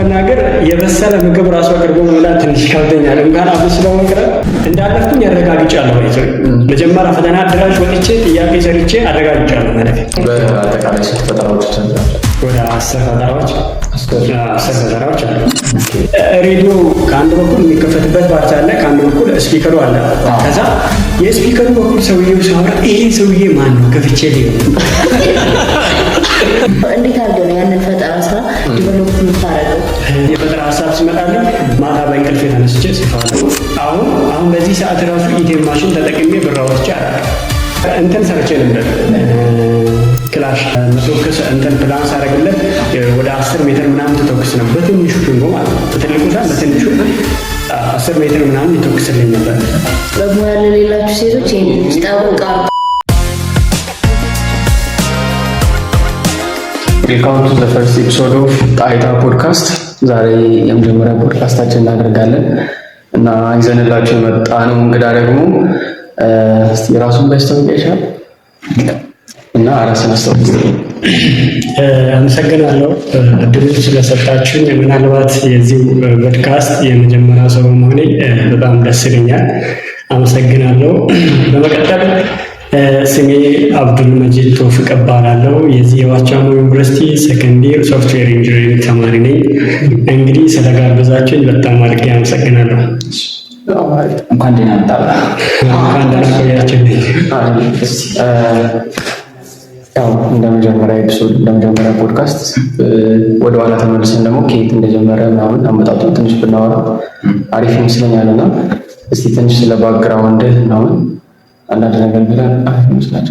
ለመናገር የበሰለ ምግብ ራሱ አቅርቦ መብላት ትንሽ ከብደኛል። እንኳን አብስሎ መቅረብ እንዳለፍኩኝ አረጋግጫለሁ። ይዘው መጀመሪያ ፈተና አድራሽ ወጥቼ ጥያቄ ሰርቼ አረጋግጫለሁ ማለት ነው። በአጠቃላይ ስንት ፈጠራዎች ተሰራችሁ? ወደ 10 ፈጠራዎች አሉ። ሬዲዮ ከአንድ በኩል የሚከፈትበት ፓርት አለ፣ ከአንድ በኩል ስፒከሩ አለ። ከዛ የስፒከሩ በኩል ሰውዬው ሲያወራ ይሄ ሰውዬ ማን ነው ከፍቼ ሊሆን እንዴት አድርገው ነው ያንን ፈጠራ ስራ ዲቨሎፕ የምታደርገው? የፈጠራ ሀሳብ ሲመጣልኝ ማታ በእንቅልፍ ተነስቼ ጽፋለሁ። አሁን በዚህ ሰዓት ራሱ ኢቴም ማሽን ተጠቅሜ ብር አውጥቼ እንትን ሰርቼ ነበር። ክላሽ መተኮስ እንትን ፕላን ሳደርግለት ወደ 10 ሜትር ምናምን ተተኩስ ነው በትንሹ ሽንጎ ማለት ነው። በትልቁ ሳይሆን በትንሹ 10 ሜትር ምናምን ይተኩስልኝ ነበር። ደግሞ ያለ ሌላችሁ ሴቶች ይጣበቃሉ። ዌልካም ቱ ዘ ፈርስት ኤፒሶድ ኦፍ ጣይታ ፖድካስት። ዛሬ የመጀመሪያ ፖድካስታችን እናደርጋለን እና ይዘንላችሁ የመጣ ነው እንግዳ ደግሞ የራሱን ባስተዋወቅ ይችላል እና ራስን አስተዋውቅ። አመሰግናለሁ እድሉን ስለሰጣችሁኝ። ምናልባት የዚህ ፖድካስት የመጀመሪያ ሰው መሆኔ በጣም ደስ ይለኛል። አመሰግናለሁ። በመቀጠል ስሜ አብዱል መጂድ ቶፊቅ እባላለሁ። የዚህ የዋቻሞ ዩኒቨርሲቲ ሰከንድ ይር ሶፍትዌር ኢንጂነሪንግ ተማሪ ነኝ። እንግዲህ ስለጋበዛችሁኝ በጣም አድርጌ አመሰግናለሁ። እንኳን ደህና መጣህ። እንኳን ደህና ቆያችሁልኝ። ያው እንደመጀመሪያ ኤፒሶድ እንደመጀመሪያ ፖድካስት ወደ ኋላ ተመልሰን ደግሞ ከየት እንደጀመረ ምናምን አመጣጡን ትንሽ ብናወራ አሪፍ ይመስለኛል እና እስቲ ትንሽ ስለ ባክግራውንድ ምናምን አንዳንድ ነገር ብለን አሪፍ ይመስላል።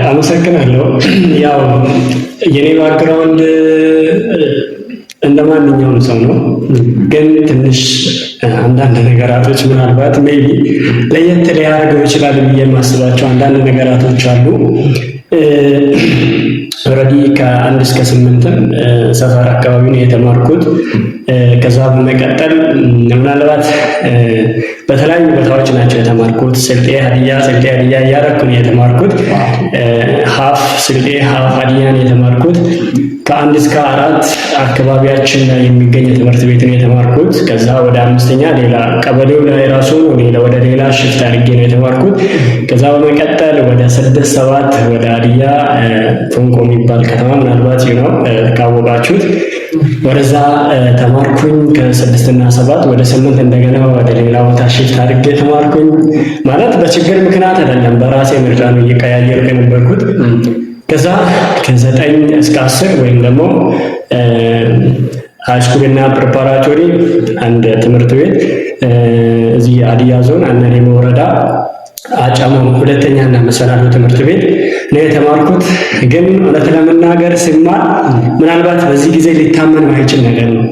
አመሰግናለሁ። ያው የኔ ባክግራውንድ እንደ ማንኛውም ሰው ነው፣ ግን ትንሽ አንዳንድ ነገራቶች ምናልባት ሜቢ ለየት ሊያደርገው ይችላል ብዬ የማስባቸው አንዳንድ ነገራቶች አሉ። ኦልሬዲ ከ1 እስከ 8 ሰፈር አካባቢ ነው የተማርኩት። ከዛ በመቀጠል ምናልባት በተለያዩ ቦታዎች ናቸው የተማርኩት። ስልጤ ሀዲያ እያደረኩ ነው የተማርኩት። ሀፍ ስልጤ ሀፍ ሀዲያን የተማርኩት። ከ1 እስከ 4 አካባቢያችን ላይ የሚገኝ ትምህርት ቤት ነው የተማርኩት። ከዛ ወደ 5ኛ ሌላ ቀበሌው ላይ ራሱ ወደ ሌላ ሽፍት አድርጌ ነው የተማርኩት። ከዛ በመቀጠል ወደ 6 7 ወደ ሀዲያ ፎንቆ የሚባል ከተማ ምናልባት ነው ካወቃችሁት፣ ወደዛ ተማርኩኝ። ከ6 እና 7 ወደ 8 እንደገና ወደ ሌላ ቦታ ሽፍት አድርጌ ተማርኩኝ። ማለት በችግር ምክንያት አይደለም፣ በራሴ ምርጫ ነው እየቀያየርኩ የነበርኩት። ከዛ ከ9 እስከ 10 ወይም ደግሞ ሃይስኩል እና ፕሪፓራቶሪ አንድ ትምህርት ቤት እዚህ ሀዲያ ዞን አነሌሞ ወረዳ አጫሞ ሁለተኛና መሰናዶ ትምህርት ቤት ነው የተማርኩት። ግን እውነት ለመናገር ስማር ምናልባት በዚህ ጊዜ ሊታመን ማይችል ነገር ነው።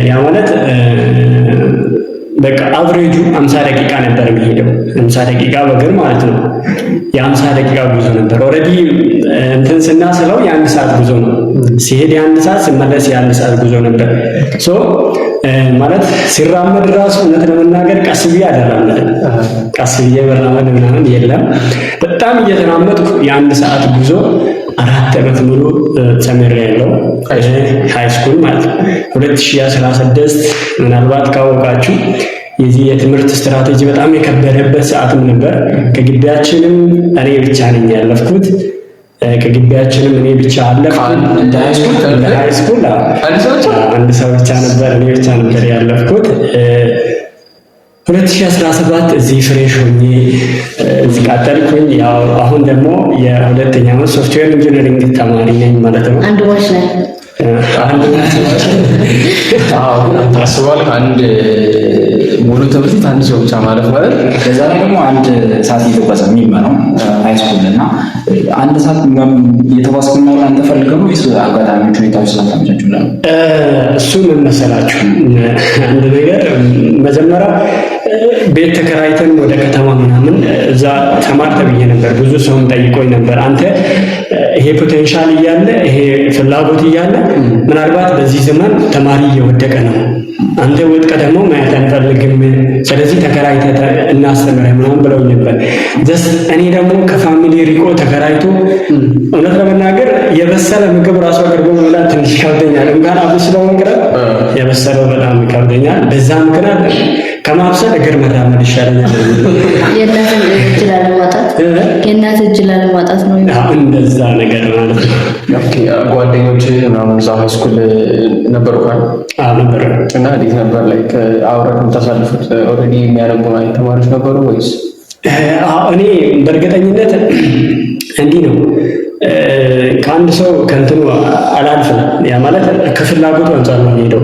ያ ማለት በቃ አቨሬጁ 50 ደቂቃ ነበር የሚሄደው። 50 ደቂቃ በእግር ማለት ነው። የ50 ደቂቃ ጉዞ ነበር። ኦልሬዲ እንትን ስናስለው የ1 ሰዓት ጉዞ ነው። ሲሄድ የ1 ሰዓት ሲመለስ የ1 ሰዓት ጉዞ ነበር። ሶ ማለት ሲራመድ ራሱ እውነት ለመናገር ቀስ ብዬ አደራመድ፣ ቀስ ብዬ መራመድ ምናምን የለም። በጣም እየተራመድኩ የ1 ሰዓት ጉዞ 4 ዓመት ሙሉ ተምሬያለሁ። ሃይስኩል ማለት ነው። 2016 ምናልባት ካወቃችሁ የዚህ የትምህርት ስትራቴጂ በጣም የከበደበት ሰዓትም ነበር። ከግቢያችንም እኔ ብቻ ነኝ ያለፍኩት። ከግቢያችንም እኔ ብቻ አለፍኩት። እንደ ሃይስኩል አንድ ሰው ብቻ ነበር፣ እኔ ብቻ ነበር ያለፍኩት። 2017 እዚህ ፍሬሽ ሆኜ እዚህ ቀጠልኩኝ። ያው አሁን ደግሞ የ2ኛ ዓመት ሶፍትዌር ኢንጂነሪንግ ተማሪ ነኝ ማለት ነው። አንድ ዋሽ ላይ ታስቧል። አንድ ሙሉ ትምህርት ቤት አንድ ሰው ብቻ ማለፍ ማለት ከዛ ላይ ደግሞ አንድ ሰዓት እየተጓዘ የሚመራው ሃይስኩል እና አንድ ሰዓት እየተጓዝኩ ነው። አንተ ፈልገው ነው ወይስ አጋጣሚዎች ሁኔታዎች ስላልተመቻቹ ነው? እሱ ምን መሰላችሁ፣ አንድ ነገር መጀመሪያ ቤት ተከራይተን ወደ ከተማ ምናምን እዛ ተማር ተብዬ ነበር። ብዙ ሰውም ጠይቆኝ ነበር፣ አንተ ይሄ ፖቴንሻል እያለ ይሄ ፍላጎት እያለ ምናልባት በዚህ ዘመን ተማሪ እየወደቀ ነው አንተ ወጥቀ ደግሞ ማየት አንፈልግም፣ ስለዚህ ተከራይተህ እናስተምረህ ምናምን ብለው ነበር። እኔ ደግሞ ከፋሚሊ ሪቆ ተከራይቶ እውነት ለመናገር የበሰለ ምግብ ራሱ አቅርቦ መብላት ትንሽ ይከብደኛል። እንኳን አብስለው መቅረብ የበሰለው በጣም ይከብደኛል። በዛ ምክንያት ከማብሰል እግር መራመድ ይሻለኛል። የእናት እጅ ላለማጣት ነው እንደዛ ነገር ማለት ነው። ጓደኞች ምናምን እዛ ሃይስኩል ነበሩ ካል ነበር እና እንዴት ነበር ላይ አብረን የምታሳልፉት? ኦልሬዲ የሚያነቡ ተማሪዎች ነበሩ ወይስ? እኔ በእርግጠኝነት እንዲህ ነው፣ ከአንድ ሰው ከእንትኑ አላልፍም። ያ ማለት ከፍላጎቱ አንጻር ነው የሚሄደው።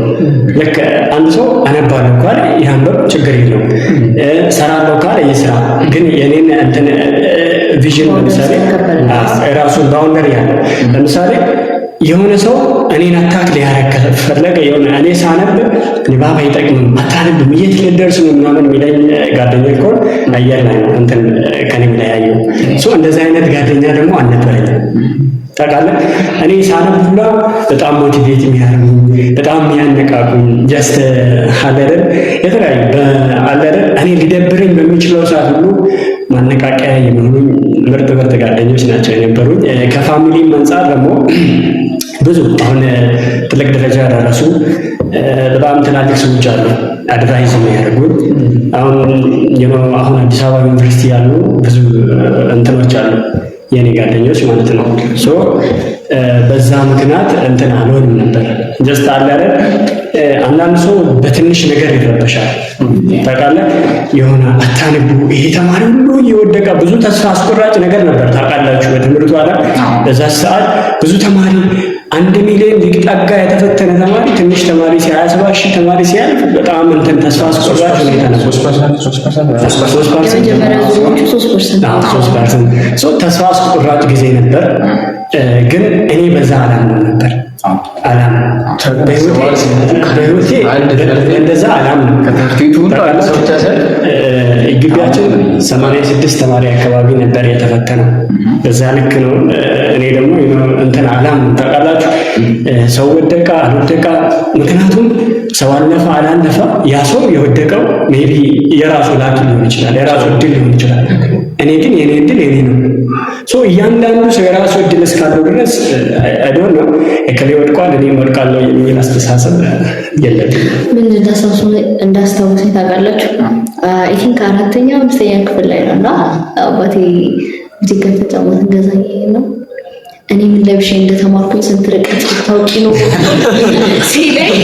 ልክ አንድ ሰው አነባለሁ ካለ ያንበብ ችግር የለውም፣ ሰራለሁ ካለ ይስራ። ግን የኔን እንትን ቪዥን ለምሳሌ ራሱን ባውንደሪ ያለው ለምሳሌ የሆነ ሰው እኔን አታክ ሊያረግ ፈለገ፣ የሆነ እኔ ሳነብ ንባብ አይጠቅምም አታነብም የት ልደርስ ነው ምናምን የሚለኝ ጓደኛ እኮ አየር ላይ ነው እንትን ከኔ የሚለያየው። እንደዚህ አይነት ጓደኛ ደግሞ አልነበረኝም። ታውቃለህ እኔ ሳነብ ሁላ በጣም ሞቲቬት የሚያደርጉኝ በጣም የሚያነቃቁኝ ጀስት አለርን የተለያዩ አለርን እኔ ሊደብረኝ በሚችለው ሰዓት ሁሉ ማነቃቂያ የሚሆኑኝ ምርጥ ጓደኞች ናቸው የነበሩኝ። ከፋሚሊም አንጻር ደግሞ ብዙ አሁን ትልቅ ደረጃ ያደረሱ በጣም ትላልቅ ሰዎች አሉ አድቫይዝ የሚያደርጉኝ። አሁን አዲስ አበባ ዩኒቨርሲቲ ያሉ ብዙ እንትኖች አሉ የኔ ጓደኞች ማለት ነው። በዛ ምክንያት እንትን አልሆንም ነበር። ጀስት አለ አይደል አንዳንድ ሰው በትንሽ ነገር ይረበሻል። ታውቃለህ የሆነ አታንቡ ይሄ ተማሪ ሁሉ እየወደቀ ብዙ ተስፋ አስቆራጭ ነገር ነበር ታውቃላችሁ በትምህርቱ ዓለም። በዛ ሰዓት ብዙ ተማሪ 1 ሚሊዮን ሊጠጋ የተፈተነ ተማሪ ትንሽ ተማሪ 27 ሺህ ተማሪ ሲያልፍ በጣም እንትን ተስፋ አስቆራጭ ሁኔታ ነበር። 3% ተስፋ አስቆራጭ ጊዜ ነበር። ግን እኔ በዛ አላምንም ነበር። በህይወቴ እንደዛ አላምንም። ግቢያችን 86 ተማሪ አካባቢ ነበር የተፈተነው። በዛ ልክ ነው። እኔ ደግሞ እንትን አላምንም ታውቃላችሁ፣ ሰው ወደቃ አልወደቃ። ምክንያቱም ሰው አለፈ አላለፈ ያ ሰው የወደቀው ሜቢ የራሱ ላክ ሊሆን ይችላል፣ የራሱ እድል ሊሆን ይችላል። እኔ ግን የኔ እድል የኔ ነው። እያንዳንዱ ሰው የራሱ እድል እስካለው ድረስ አይዶን ነው እከሌ ወድቋል እኔ ወድቃለሁ የሚል አስተሳሰብ የለብኝም። ምን እንዳስታውሰኝ ታውቃላችሁ? አይ ቲንክ 4ኛ 5ኛ ክፍል ላይ ነው እና አባቴ ሙዚቃ ተጫወተ ገዛኝ ነው እኔ ምን ለብሼ እንደተማርኩኝ ስንት ርቀት ታውቂ ነው ሲለኝ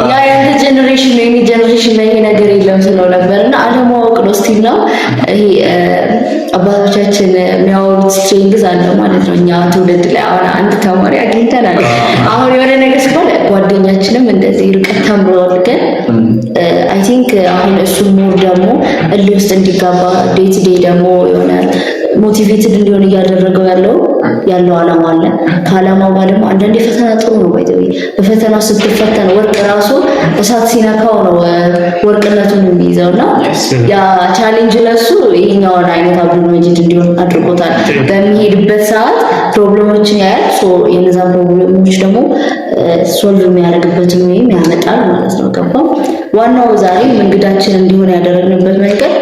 ያ ያንተ ጀነሬሽን ነው የኔ ጀነሬሽን ላይ ነገር የለም ስለው ነበርና አለማወቅ ነው ስቲል ነው ይሄ አባቶቻችን የሚያወሩት ስትሪንግዝ አለ ማለት ነው። እኛ ትውልድ ላይ አሁን አንድ ተማሪ አግኝተናል። አሁን የሆነ ነገር ሲባል ጓደኛችንም እንደዚህ ርቀት ተምሯል። ግን አይ ቲንክ አሁን እሱን ሞር ደግሞ እልህ ውስጥ እንዲጋባ ዴት ዴይ ደግሞ የሆነ ሞቲቬትድ እንዲሆን እያደረገው ያለው ዓላማ አለ። ከዓላማው ጋር ደግሞ አንዳንዴ ፈተና ጥሩ ነው። ባይዘው በፈተናው ስትፈተን ወርቅ ራሱ እሳት ሲነካው ነው ወርቅነቱን የሚይዘውና ያ ቻሌንጅ ለሱ ይሄኛውን አይነት አብዱል መጂድ እንዲሆን አድርጎታል። በሚሄድበት ሰዓት ፕሮብሌሞችን ያያል። የነዛ ፕሮብሌሞች ደግሞ ሶልቭ የሚያደርግበትን ወይም ያመጣል ማለት ነው። ገባው? ዋናው ዛሬ እንግዳችን እንዲሆን ያደረግንበት መንገድ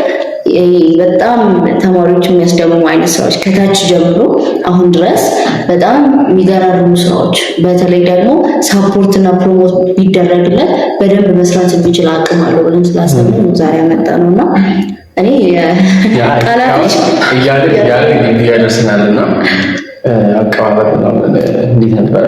በጣም ተማሪዎች የሚያስደምሙ አይነት ስራዎች ከታች ጀምሮ አሁን ድረስ በጣም የሚገራርሙ ስራዎች በተለይ ደግሞ ሳፖርት እና ፕሮሞት ቢደረግለት በደንብ መስራት የሚችል አቅም አለው ብለን ስላሰብን ነው ዛሬ ያመጣ ነውና እኔ ቃላቶች ያደርስናልና አቀባበል እንዴት ነበር?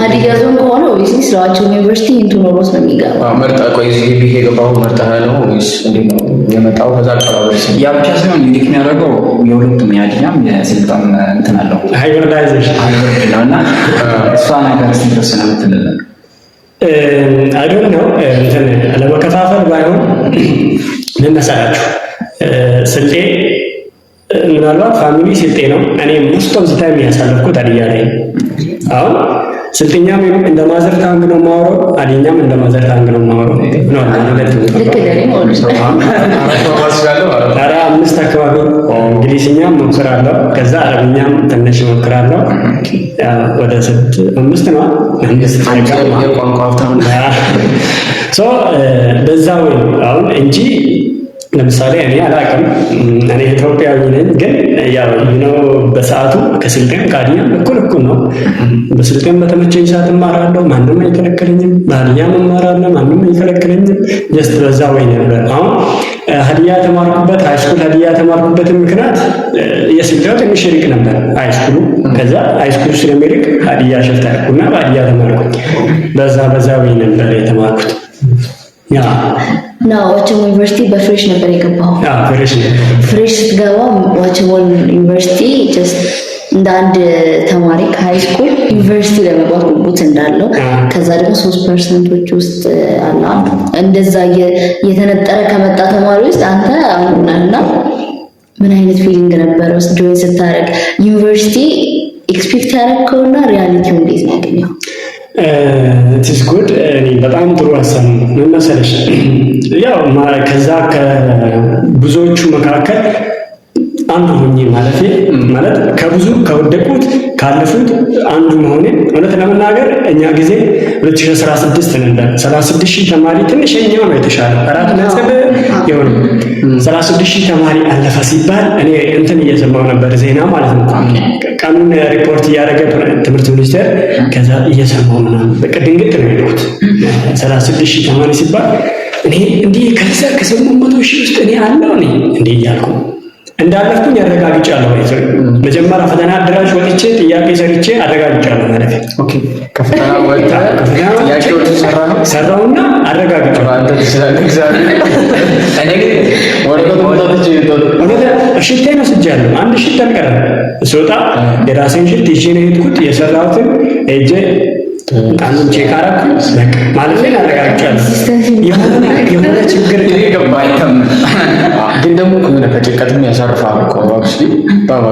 ሀዲያ ዞን ከሆነ ወይስ ስራቸው ዩኒቨርሲቲ ኢንቱ ኖሮስ ነው የሚገባው? መርጣ ቆይ እዚህ ግቢ የገባው መርጣ ነው ወይስ እንዴት ነው የመጣው? ከዛ አቀባበል ያ ብቻ ሳይሆን እንዴት የሚያደርገው የሁለቱም የሀዲያም የስልጣን እንትን አለው ሃይብሪዳይዜሽን ነውና እሷ ነገር ሲተወሰነ ምትልልን አይዶን ነው እንትን ለመከፋፈል ባይሆን ምን መሰላችሁ ስልጤ ምናልባት ፋሚሊ ስልጤ ነው። እኔ ሙስቶም ስታይም ያሳለፍኩት ሀዲያ ላይ አሁን ስልጤኛም እንደ ማዘር ታንግ ነው የማወራው፣ ሀዲያኛም እንደ ማዘር ታንግ ነው የማወራው ነው ማለት ነው። ኧረ 5 አካባቢ እንግሊዝኛም ሞክራለሁ፣ ከዛ አረብኛም ትንሽ ሞክራለሁ። ወደ 5 ነው 5 ቋንቋ በዛ ወይ አሁን እንጂ ለምሳሌ እኔ አላውቅም፣ እኔ ኢትዮጵያዊ ነኝ። ግን ያው በሰዓቱ ከስልጤም ከሀዲያም እኩል ነው። በስልጤም በተመቸኝ ሰዓት እማራለሁ፣ ማንም አይከለክለኝም። በሀዲያም እማራለሁ፣ ማንም አይከለክለኝም። ጀስት በዛ ወይ ነበር። አሁን ሀዲያ ተማርኩበት ሃይስኩል ሀዲያ ተማርኩበት ምክንያት የስልጤው ትንሽ ይርቅ ነበር ሃይስኩሉ። ከዛ ሃይስኩሉ ስለሚርቅ ሀዲያ ሽፍት አልኩና በሀዲያ ተማርኩኝ። በዛ ወይ ነበር የተማርኩት። ያ ዋቸሞ ዩኒቨርሲቲ በፍሬሽ ነበር የገባው። ፍሬሽ ስትገባ ዋቸሞ ዩኒቨርሲቲ ጀስት እንደ አንድ ተማሪ ከሃይ ስኩል ዩኒቨርሲቲ ለመግባት ጉጉት እንዳለው ከዛ ደግሞ 3% ውስጥ አላ እንደዛ የተነጠረ ከመጣ ተማሪ ውስጥ አንተ አሁንና ምን አይነት ፊሊንግ ነበር ውስጥ ጆይን ስታደርግ? ዩኒቨርሲቲ ኤክስፔክት ያደረግከውና ሪያሊቲው እንዴት ነው ያገኘው? ኢትስ ጉድ። እኔ በጣም ጥሩ ሀሳብ ነው። ምን መሰለሽ፣ ያው ከዛ ከብዙዎቹ መካከል አንዱ ሆኜ ማለት ከብዙ ከወደቁት ካለፉት አንዱ መሆኔ እውነት ለመናገር እኛ ጊዜ 2016 ነበር 36,000 ተማሪ ትንሽ የኛው ነው የተሻለ 4 ይሆን 36,000 ተማሪ አለፈ ሲባል እኔ እንትን እየሰማው ነበር ዜና ማለት ነው። ቀኑን ሪፖርት እያደረገ ትምህርት ሚኒስቴር ከዛ እየሰማው ምናምን በቃ ድንግጥ ነው ያልኩት። 36,000 ተማሪ ሲባል እኔ እንዲህ ከዛ ከ800,000 ውስጥ እኔ አለው እኔ እንዲህ እያልኩ እንዳለፍኩኝ አረጋግጫለሁ። መጀመሪያ ፈተና አደራጅ ወጥቼ ጥያቄ ሰርቼ አረጋግጫለሁ ማለት ነው። ኦኬ ከፈተና ወጣ ጥያቄውን ሰራውና አረጋግጫለሁ። አንተ ትችላለህ። እግዚአብሔር እኔ ግን ወደ ሽቴ ነው ስጃለሁ። አንድ ሽት አልቀረም። ስወጣ የራሴን ሽት ይዤ ነው የሄድኩት። የሰራሁትን ሄጄ አንዱን ቼክ አደረኩኝ። በቃ ማለት ነው አረጋግጫለሁ። የሆነ ችግር ይገባኝም ግን ደግሞ ከሆነ ከጭንቀትም ያሳርፋል እኮ አክቹሊ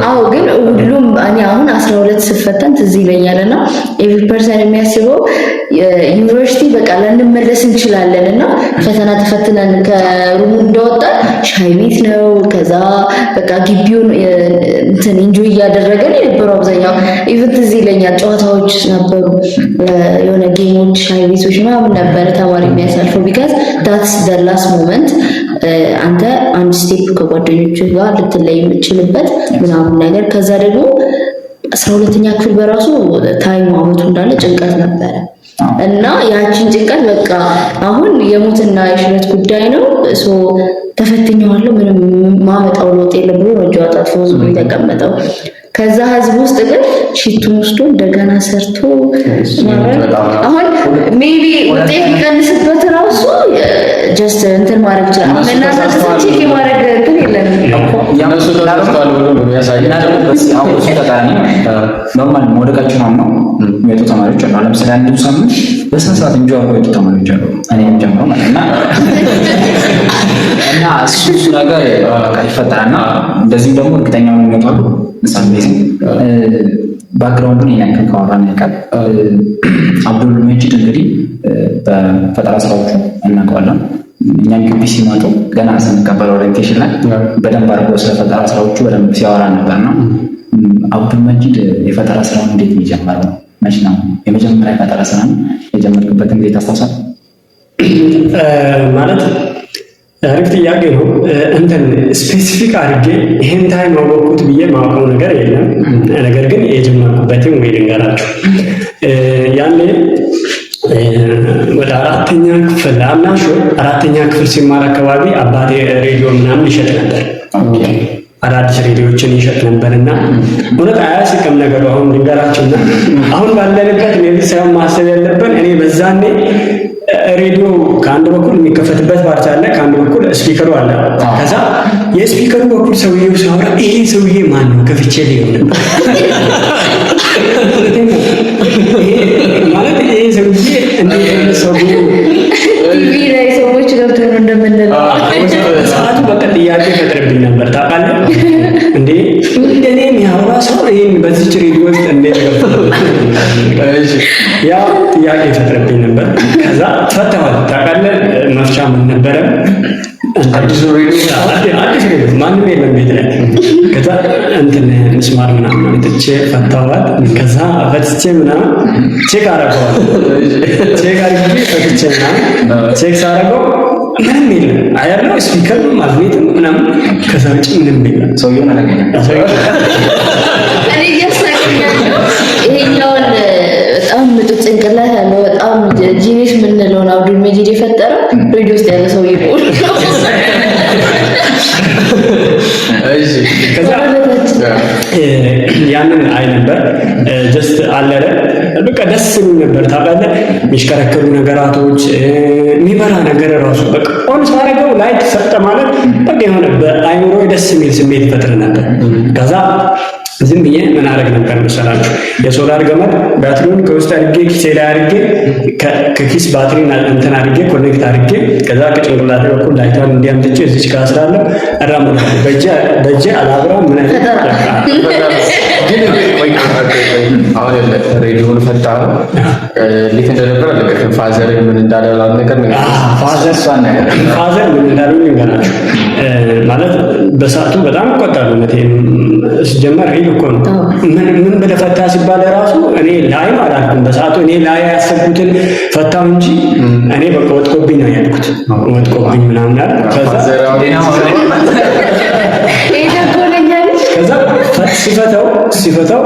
አዎ። ግን ሁሉም እኔ አሁን 12 ስፈተን ትዝ ይለኛልና ኤቭሪ ፐርሰን የሚያስበው ዩኒቨርሲቲ በቃ ልንመለስ እንችላለን እና ፈተና ተፈትነን ከሩሙ እንደወጣን ሻይ ቤት ነው። ከዛ በቃ ግቢውን እንትን ኢንጆይ እያደረገን የነበረው አብዛኛው ኢቭን ትዝ ይለኛል ጨዋታዎች ነበሩ፣ የሆነ ጌሞች፣ ሻይ ቤቶች ምናምን ነበር ተማሪ የሚያሳልፈው ቢካዝ ዳትስ ዘ ላስት ሞመንት አንተ አንድ ስቴፕ ከጓደኞች ጋር ልትለይ የምትችልበት ምናምን ነገር። ከዛ ደግሞ 12ኛ ክፍል በራሱ ታይም አመቱ እንዳለ ጭንቀት ነበረ እና ያቺን ጭንቀት በቃ አሁን የሞትና የሽረት ጉዳይ ነው ሶ ተፈትኜዋለሁ ምንም ማመጣው ለውጥ የለም ብሎ ወጆ አጣጥፎ ዝም የተቀመጠው። ከዛ ህዝብ ውስጥ ግን ሽቱን ወስዶ እንደገና ሰርቶ አሁን ሜቢ ውጤት ሊቀንስበት ራሱ ጀስት እንትን ማድረግ ይችላል እና ቼክ የማድረግ እንትን የለንም እኮ ያነሱ ተጣጣሉ ብሎ ነው የሚያሳየው። አሁን ተጣጣኒ ኖርማል መውደቃችን ነው የሚወጡ ተማሪዎች አሉ። ለምሳሌ አንዱ ሳምንት በስነ ስርዓት እንጂ አውቀው ተማሪዎች አሉ እኔም ጀምሮ ማለት እና እሱ ነገር ይፈጠራልና እንደዚህ ደግሞ እርግጠኛ ነው የሚመጣው ምሳሌ ባክግራውንዱን ይናከል ካወራን ያውቃል። አብዱል መጂድ እንግዲህ በፈጠራ ስራዎቹ እናውቀዋለን። እኛም ግቢ ሲመጡ ገና ስንቀበል ኦሪንቴሽን ላይ በደንብ አድርጎ ስለ ፈጠራ ስራዎቹ በደንብ ሲያወራ ነበር ነው። አብዱል መጂድ የፈጠራ ስራውን እንዴት የሚጀምረው መቼ ነው የመጀመሪያ የፈጠራ ስራን የጀመርክበትን ጊዜ ታስታውሳለህ? ማለት አሪፍ ጥያቄ ነው። እንትን ስፔሲፊክ አድርጌ ይሄን ታይም ማወቅኩት ብዬ ማውቀው ነገር የለም። ነገር ግን የጀመርኩበትን ወይ ልንገራችሁ። ያኔ ወደ 4ኛ ክፍል አምናሹ 4ኛ ክፍል ሲማር አካባቢ አባቴ ሬዲዮ ምናምን ይሸጥ ነበር። አዳዲስ ሬዲዮችን ይሸጥ ነበርና እውነት አያስቅም ነገሩ። አሁን ልንገራችሁና አሁን ባለንበት ሜቢ ሳይሆን ማሰብ ያለብን እኔ በዛኔ ሬዲዮ ከአንድ በኩል የሚከፈትበት ፓርት አለ፣ ከአንድ በኩል ስፒከሩ አለ። ከዛ የስፒከሩ በኩል ሰውዬው ሲያወራ ይሄ ሰውዬ ማን ነው ከፍቼ ሊሆን ማለት ይሄ ሰውዬ እንዴት ሰው ቲቪ ላይ ሰዎች ገብተው ነው እንደምንለው ሰዓቱ በቃ ጥያቄ ፈጥረብኝ ነበር ታውቃለህ እንዴ እንደኔ የሚያወራ ሰው ይሄን በዚች ሬዲዮ ውስጥ እንዴት ገብቶ ያ ጥያቄ ፈጥረብኝ ነበር። ከዛ ፈተዋል ታውቃለህ መፍቻ ምን ነበረ አዲስ ሬዲዮ ማንም የለም ቤት ላይ። ከዛ እንትን ምስማር ምናምን አምጥቼ ፈታዋት። ከዛ ፈትቼ ምናምን ቼክ አደረገዋል። ቼክ አድርጌ ፈትቼና ቼክ ሳደርገው ምንም የለም። አያለው ስፒከር ማግኔት ምናምን ከዛ ውጭ ምንም የለም። ሰውየውን አላገኘም። እኔ እያሳቀኛለሁ። ይሄኛውን በጣም ምጡ ጭንቅላት ያለው በጣም ጂኒስ የምንለውን አብዱል መጂድ የፈጠረው ሬዲዮ ውስጥ ያለ ሰው ይቆል። ከዛ ያንን አይ ነበር ጀስት አለረ በቃ ደስ የሚል ነበር። ታውቃለህ የሚሽከረከሩ ነገራቶች የሚበራ ነገር ራሱ በቃ ኦን ሳደርገው ላይት ሰጠ ማለት በቃ የሆነ በአይምሮ ደስ የሚል ስሜት ይፈጥር ነበር። ከዛ ዝም ብዬ ምን አደረግ ነበር መሰላችሁ? የሶላር ገመድ ባትሪውን ከውስጥ አድርጌ ኪሴ ላይ አድርጌ ከኪስ ባትሪ እንትን አድርጌ ኮኔክት አድርጌ ከዛ ከጭንቅላቴ በኩል ላይቷን እንዲያምጥቼ እዚች ጋር ስላለው አራምዳለሁ። በእጄ አላብራም ምን አይነት ግን አሁን ሬዲዮን ፈታ እንዴት እንደነበረ አለቀ። ፋዘር ምን እንዳለ ነገር ነው። ፋዘር ምን እንዳለ ነገራችሁ ማለት በሰዓቱ በጣም ቆጣሉ። ሲጀመር ሪል እኮ ነው። ምን ብለህ ፈታ ሲባል ራሱ እኔ ላይ አላልኩም። በሰዓቱ እኔ ላይ ያሰብኩትን ፈታው እንጂ እኔ በቃ ወጥቆብኝ ነው ያልኩት። ወጥቆብኝ ምናምን አለ። ከዛ ሲፈታው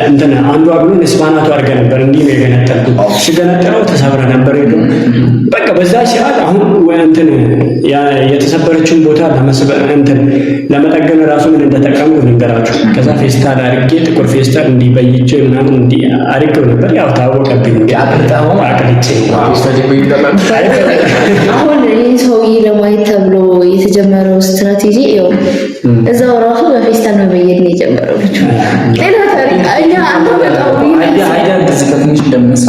እንትን አንዱ አብሉን ስፓናቱ አድርገህ ነበር እንዲህ ነው የገነጠልኩት። ሲገነጠለው ተሰብረ ነበር ሄዶ በቃ በዛ ሰዓት አሁን እንትን የተሰበረችውን ቦታ እንትን ለመጠገን ራሱ ምን እንደተጠቀምኩ ልንገራችሁ። ከዛ ፌስታል አድርጌ ጥቁር ፌስታል እንዲህ በይቼ ምናምን እንዲህ አድርጌው ነበር። ያው ታወቀብኝ አቅልጬ አሁን ይህ ሰውዬ ለማየት ተብሎ የተጀመረው ስትራቴጂ ይኸው እዛው ራሱ በፌስታል መበየድ ነው የጀመረው። ሌላ ታሪክ እኛ አንተ በጣም አይዲያ እንደዚህ ከትንሽ እንደምንሳ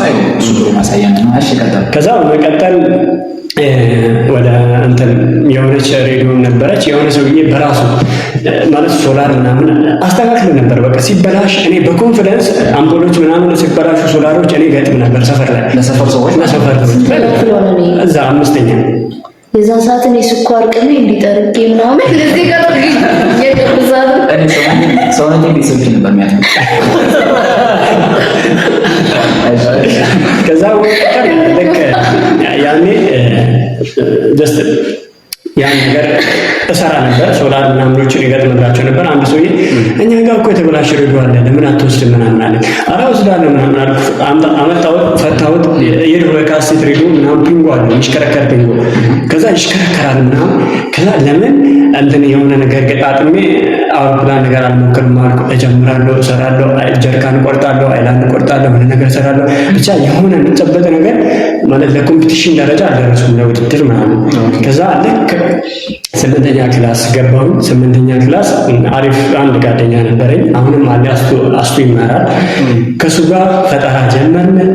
ማሳያ ነው። ከዛ በመቀጠል ወደ እንትን የሆነች ሬዲዮ ነበረች። የሆነ ሰውዬ በራሱ ማለት ሶላር ምናምን አስተካክል ነበር። በቃ ሲበላሽ እኔ በኮንፊደንስ አምፖሎች ምናምን ሲበላሹ ሶላሮች እኔ ገጥም ነበር ሰፈር ላይ ለሰፈር ሰዎች እዛ አምስተኛ የዛ ሰዓት እኔ ስኳር ቅሜ እንዲጠርቄ ምናምን እንደዚህ ጋር የገብዛት ሰውነቴ ቤተሰቦች ነበር የሚያት ከዛ ልክ ያኔ ጀስት ያን ነገር እሰራ ነበር። ሶላር ምናምኖችን ይገጥምላቸው ነበር። አንድ ሰውዬ እኛ ጋር እኮ የተበላሸ ሬዲዮ አለ ለምን አትወስድም ምናምን አለ። ኧረ እወስዳለሁ ምናምን አልኩ። አመጣሁት፣ ፈታሁት። የድሮ ካሴት ሬዲዮ ምናምን ፒንጎ አለ የሚሽከረከር ፒንጎ። ከዛ ይሽከረከራል ምናምን። ከዛ ለምን እንትን የሆነ ነገር ገጣጥሜ አውሮፕላን ነገር አልሞክርም አልኩ። እጀምራለሁ፣ እሰራለሁ፣ ጀርካን እቆርጣለሁ፣ አይላንድ እቆርጣለሁ፣ ምን ነገር እሰራለሁ። ብቻ የሆነ የሚጨበጥ ነገር ማለት ለኮምፒቲሽን ደረጃ አልደረስኩም ለውድድር ምናምን። ከዛ ልክ 8ኛ ክላስ ገባሁ። 8ኛ ክላስ አሪፍ አንድ ጓደኛ ነበረኝ። አሁንም አለ አስቱ ይማራል። ከሱ ጋር ፈጠራ ጀመርን።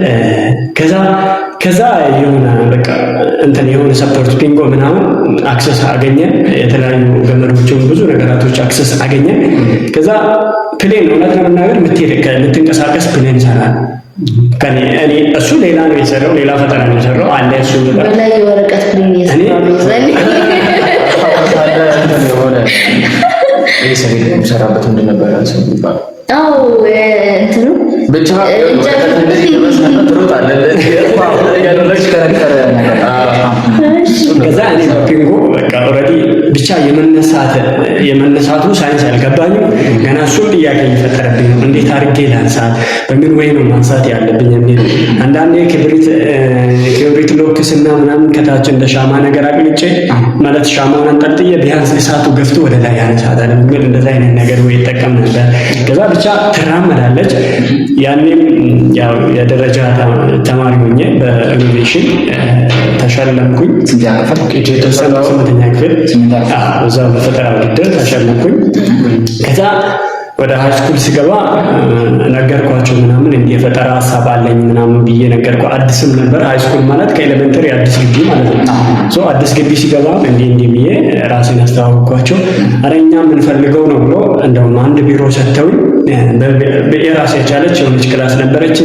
ከዛ የሆነ በቃ እንትን የሆነ ሰፖርት ፒንጎ ምናምን አክሰስ አገኘን። የተለያዩ ገመዶችን ብዙ ነገራቶች አክሰስ አገኘን። ከዛ ፕሌን እውነት ለመናገር የምትንቀሳቀስ ፕሌን ሰራል። እኔ እሱ ሌላ ነው የሰራው፣ ሌላ ፈጠራ ነው የሰራው አለ እሱ በላይ የወረቀት ፕሌን የሰራው ዘኔ የሆነ ሰው የሚሰራበት ምንድን ነበረ ሰው የሚባለው? አዎ እንትኑ ብቻ ከዛ እኔ ፒንጎ በቃ ኦልሬዲ ብቻ የመነሳቱ ሳይንስ አልገባኝም። ገና እሱም ጥያቄ እየፈጠረብኝ ነው። እንዴት አድርጌ ላንሳት፣ በምን ወይ ነው ማንሳት ያለብኝ የሚል አንዳንዴ ክብሪት ሎክስና ምናምን ከታች እንደ ሻማ ነገር አቅልጬ ማለት ሻማውን አንጠልጥዬ ቢያንስ እሳቱ ገፍቶ ወደ ላይ ያነሳታል የሚል እንደዛ አይነት ነገር ወይ ይጠቀም ነበር። ከዛ ብቻ ትራመዳለች። ያኔም ያው የደረጃ ተማሪ ሆኜ በኢኖቬሽን ተሸለምኩኝ። የተወሰነ 8ኛ ክፍል እዛ በፈጠራ ውድድር ተሸለምኩኝ። ከዛ ወደ ሃይስኩል ስገባ ነገርኳቸው ምናምን እንዲህ የፈጠራ ሀሳብ አለኝ ምናምን ብዬ ነገርኳቸው። አዲስም ነበር ሃይስኩል ማለት ከኤሌመንተሪ አዲስ ግቢ ማለት ነው። አዲስ ግቢ ሲገባ እንዲህ ብዬ ራሴን አስተዋወቅኳቸው። ኧረ እኛ የምንፈልገው ነው ብሎ እንደውም አንድ ቢሮ ሰጥተውኝ የራሴ የቻለች የሆነች ክላስ ነበረች።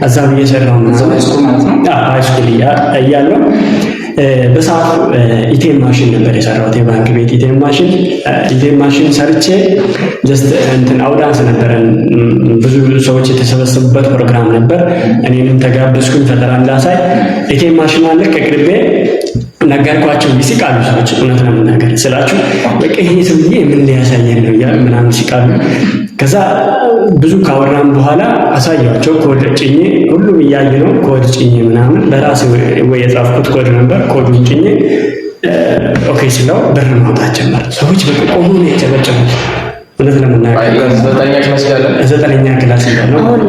እዛ ብዬ ሰራው ሃይስኩል እያለሁ በሰዓቱ ኢቴም ማሽን ነበር የሰራሁት፣ የባንክ ቤት ኢቴም ማሽን ሰርቼ ጀስት እንትን አውዳንስ ነበረን፣ ብዙ ሰዎች የተሰበሰቡበት ፕሮግራም ነበር። እኔንም ተጋበዝኩኝ ፈጠራ እንዳሳይ። ኢቴም ማሽን አለ ከቅርቤ ነገርኳቸው። ይስቃሉ ሰዎች፣ እውነት ነው የምናገር ስላችሁ በቃ ይሄ ሰውዬ ምን ሊያሳየን ነው እያሉ ምናምን ሲቃሉ። ከዛ ብዙ ካወራን በኋላ አሳያቸው ኮድ ጭኜ፣ ሁሉም እያየ ነው ኮድ ጭኜ ምናምን በራሴ ወይ የጻፍኩት ኮድ ነበር። ኮዱን ጭኜ ኦኬ ስለው ብር ማውጣት ጀመር። ሰዎች በቃ ቆሞ ነው የጨበጨቡት። እውነት ለመናገር ዘጠነኛ ክላስ ነው። አሁን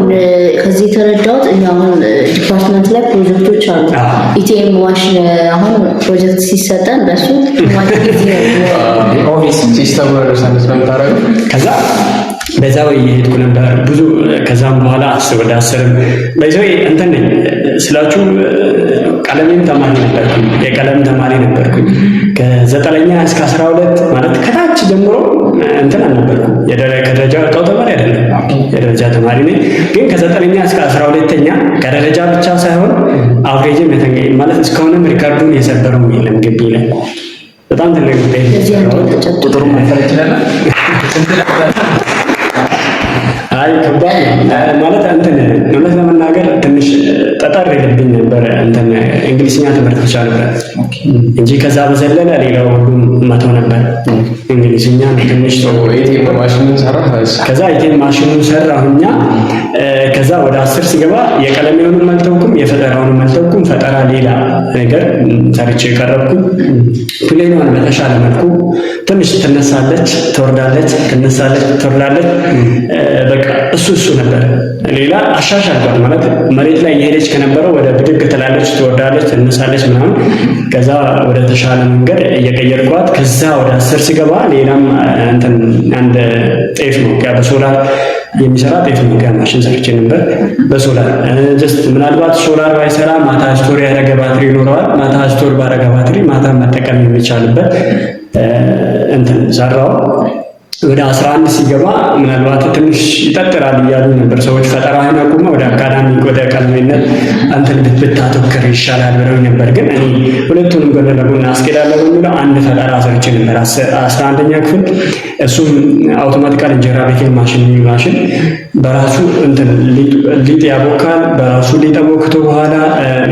ከዚህ የተረዳሁት እኛ አሁን ዲፓርትመንት ላይ ፕሮጀክቶች አሉ። ኢቲኤም ማሽን አሁን ፕሮጀክት ሲሰጠን በሱ ከዛ በዛ ወይ የሄድኩ ነበር ብዙ። ከዛም በኋላ ወደ 10 በዚህ እንትን ነኝ ስላችሁ ቀለሜም ተማሪ ነበርኩኝ፣ የቀለም ተማሪ ነበርኩኝ። ከ9ኛ እስከ 12 ማለት ከታች ጀምሮ እንትን አልነበርኩም። ከደረጃ ወጣው ተማሪ አይደለም፣ የደረጃ ተማሪ ነኝ። ግን ከ9ኛ እስከ 12ኛ ከደረጃ ብቻ ሳይሆን አቭሬጅም የተገኘ ማለት እስካሁንም ሪካርዱን የሰበረው የለም ግቢ ላይ። በጣም ትልቅ ጉዳይ ቁጥሩ ማፈር ይችላል። አይ ከባድ ማለት እንትን እውነት ለመናገር ትንሽ ጠጠር ይልብኝ ነበር እንትን እንግሊዝኛ ትምህርት ብቻ ነበር እንጂ ከዛ በዘለለ ሌላው ሁሉም መተው ነበር። እንግሊዝኛ ትንሽ ከዛ ኢቴም ማሽኑን ሰራሁኛ። ከዛ ወደ 10 ሲገባ የቀለሜውንም አልተውኩም፣ የፈጠራውንም አልተውኩም። ፈጠራ ሌላ ነገር ሰርቼ የቀረብኩኝ ፕሌኗን በተሻለ መልኩ ትንሽ ትነሳለች፣ ትወርዳለች፣ ትነሳለች፣ ትወርዳለች። በቃ እሱ ነበር። ሌላ አሻሻልኳት ማለት መሬት ላይ የሄደች ከነበረው ወደ ብድግ ትላለች፣ ትወርዳለች፣ ትነሳለች ምናምን። ከዛ ወደ ተሻለ መንገድ እየቀየርኳት ከዛ ወደ 10 ሲገባ ሌላም እንትን አንድ ጤፍ መውቂያ በሶላር የሚሰራ ጤፍ መውቂያ ማሽን ሰርቼ ነበር በሶላር ጀስት ምናልባት ሶላር ባይሰራ ማታ ስቶር ያደረገ ባትሪ ይኖረዋል። ማታ ስቶር ባደረገ ባትሪ ማታ መጠቀም የሚቻልበት እንትን ሰራው። ወደ 11 ሲገባ ምናልባት ትንሽ ይጠጥራል እያሉ ነበር ሰዎች። ፈጠራ አይናቁማ ወደ አካዳሚክ ወደ ቀለሜነት አንተን ብታተኩር ይሻላል ብለው ነበር። ግን እኔ ሁለቱንም ጎን ለጎን አስኬዳለሁ በሚለው አንድ ፈጠራ ሰርቼ ነበር 11ኛ ክፍል። እሱም አውቶማቲካል እንጀራ ቤኪንግ ማሽን በራሱ እንትን ሊጥ ያቦካል። በራሱ ሊጥ አቦክቶ በኋላ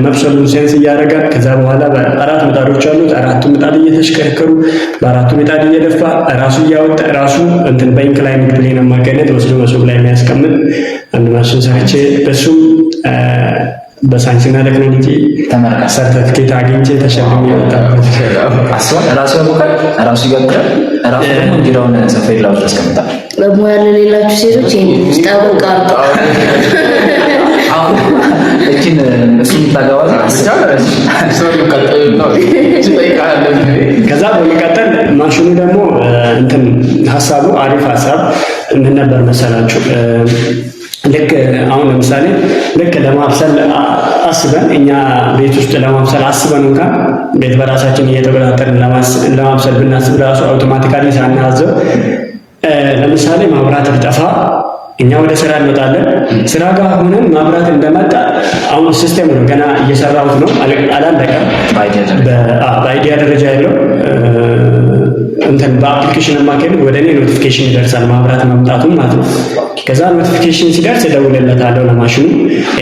መብሰሉን ሴንስ እያደረጋል። ከዛ በኋላ በአራት ምጣዶች አሉት። አራቱ ምጣድ እየተሽከረከሩ በአራቱ ምጣድ እየደፋ ራሱ እያወጣ ራሱ እንትን በኢንክላይንድ ፕሌን አማካኝነት ወስዶ መሶብ ላይ የሚያስቀምጥ አንድ ማሽን ሰርቼ በሱም በሳይንስና ቴክኖሎጂ ሰርተፊኬት አግኝቼ ተሸልሜ የወጣሁት። ራሱ ያቦካል፣ ራሱ ይጋግራል፣ ራሱ ደግሞ እንጀራውን ሰፌድ ላይ ያስቀምጣል። በሙያ ለሌላችሁ ሴቶች ይጠብቃሉ። እቺን እሱን ታጋዋል። ከዛ በመቀጠል ማሽኑ ደግሞ እንትን ሀሳቡ አሪፍ ሀሳብ ምን ነበር መሰላችሁ? ልክ አሁን ለምሳሌ ልክ ለማብሰል አስበን እኛ ቤት ውስጥ ለማብሰል አስበን እንኳን ቤት በራሳችን እየተቆጣጠርን ለማብሰል ብናስብ ራሱ አውቶማቲካሊ ሳናዘው ለምሳሌ ማብራት ቢጠፋ እኛ ወደ ስራ እንወጣለን። ስራ ጋር ሆነን ማብራት እንደመጣ አሁን ሲስተም ነው ገና እየሰራሁት ነው፣ አላለቀም። በአይዲያ ደረጃ ያለው እንትን በአፕሊኬሽን አማካኝነት ወደ እኔ ኖቲፊኬሽን ይደርሳል ማብራት መምጣቱን ማለት ነው። ከዛ ኖቲፊኬሽን ሲደርስ እደውልለታለሁ ለማሽኑ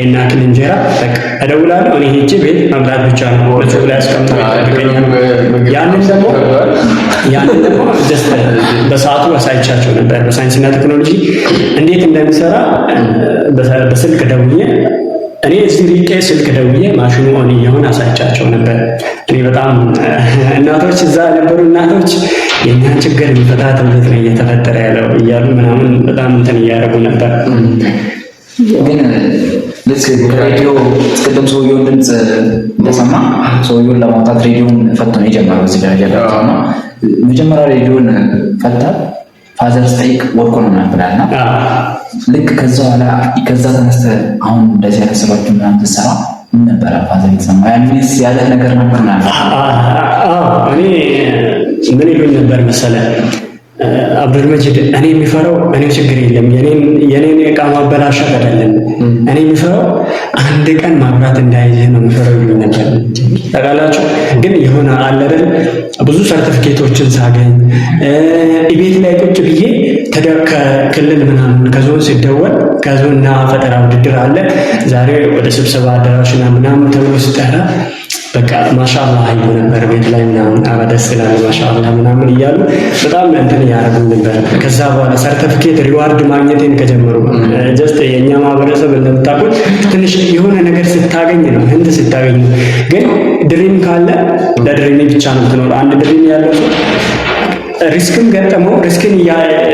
እና ክል እንጀራ በቃ እደውላለሁ። እኔ ሄጄ ቤት መብራት ብቻ ነው ወደ ላይ አስቀምጣለሁ። ያንን ደግሞ ጀስት በሰዓቱ አሳይቻቸው ነበር በሳይንስና ቴክኖሎጂ እንዴት እንደሚሰራ በስልክ ደውዬ እኔ እዚህ ሪቄ ስልክ ደውዬ ማሽኑ ኦን እየሆነ አሳይቻቸው ነበር። እኔ በጣም እናቶች እዛ የነበሩ እናቶች የኛን ችግር የሚፈታ ትምህርት ነው እየተፈጠረ ያለው እያሉ ምናምን በጣም እንትን እያደረጉ ነበር። ግን ልክ ከሬዲዮ እስቀደም ሰውየውን ድምፅ እንደሰማ ሰውየውን ለማውጣት ሬዲዮን ፈቶ ነው የጀመረው። እዚህ ደረጃ ደረሰና መጀመሪያ ሬዲዮን ፈታ ፋዘር ስጠይቅ ወድቆ ነው ምናምናልና ልክ ከዛ በኋላ ከዛ ተነስተህ አሁን እንደዚህ ያሰባችሁ ምናምን ትሰራ ምን ነበረ ፋዘር የተሰማ ያንስ ያለ ነገር ነበር ማለት? እኔ ምን ይሉኝ ነበር መሰለህ አብዱል መጂድ እኔ የሚፈራው እኔ ችግር የለም የኔን ዕቃ ማበላሸት አይደለም፣ እኔ የሚፈራው አንድ ቀን ማብራት እንዳይዝህ ነው የሚፈራው ይሉኝ ነበር። ታውቃላችሁ ግን የሆነ አለ አይደል ብዙ ሰርቲፊኬቶችን ሳገኝ ቤት ላይ ቁጭ ብዬ ከክልል ምናምን ከዞን ሲደወል ከዞንና ፈጠራ ውድድር አለ ዛሬ ወደ ስብሰባ አዳራሽና ምናምን ተብሎ ሲጠራ በቃ ማሻአላህ አይሉ ነበር ቤት ላይ ምናምን ኧረ ደስ ይላል ማሻአላህ ምናምን እያሉ በጣም እንትን እያደረጉ ነበር። ከዛ በኋላ ሰርቲፊኬት ሪዋርድ ማግኘቴን ከጀመሩ ጀስት የእኛ ማህበረሰብ እንደምታውቁት ትንሽ የሆነ ነገር ስታገኝ ነው ህንድ ስታገኝ ግን ድሪም ካለ ለድሪም ብቻ ነው የምትኖር። አንድ ድሪም ያለው ሰው ሪስክም ገጠመው ሪስክን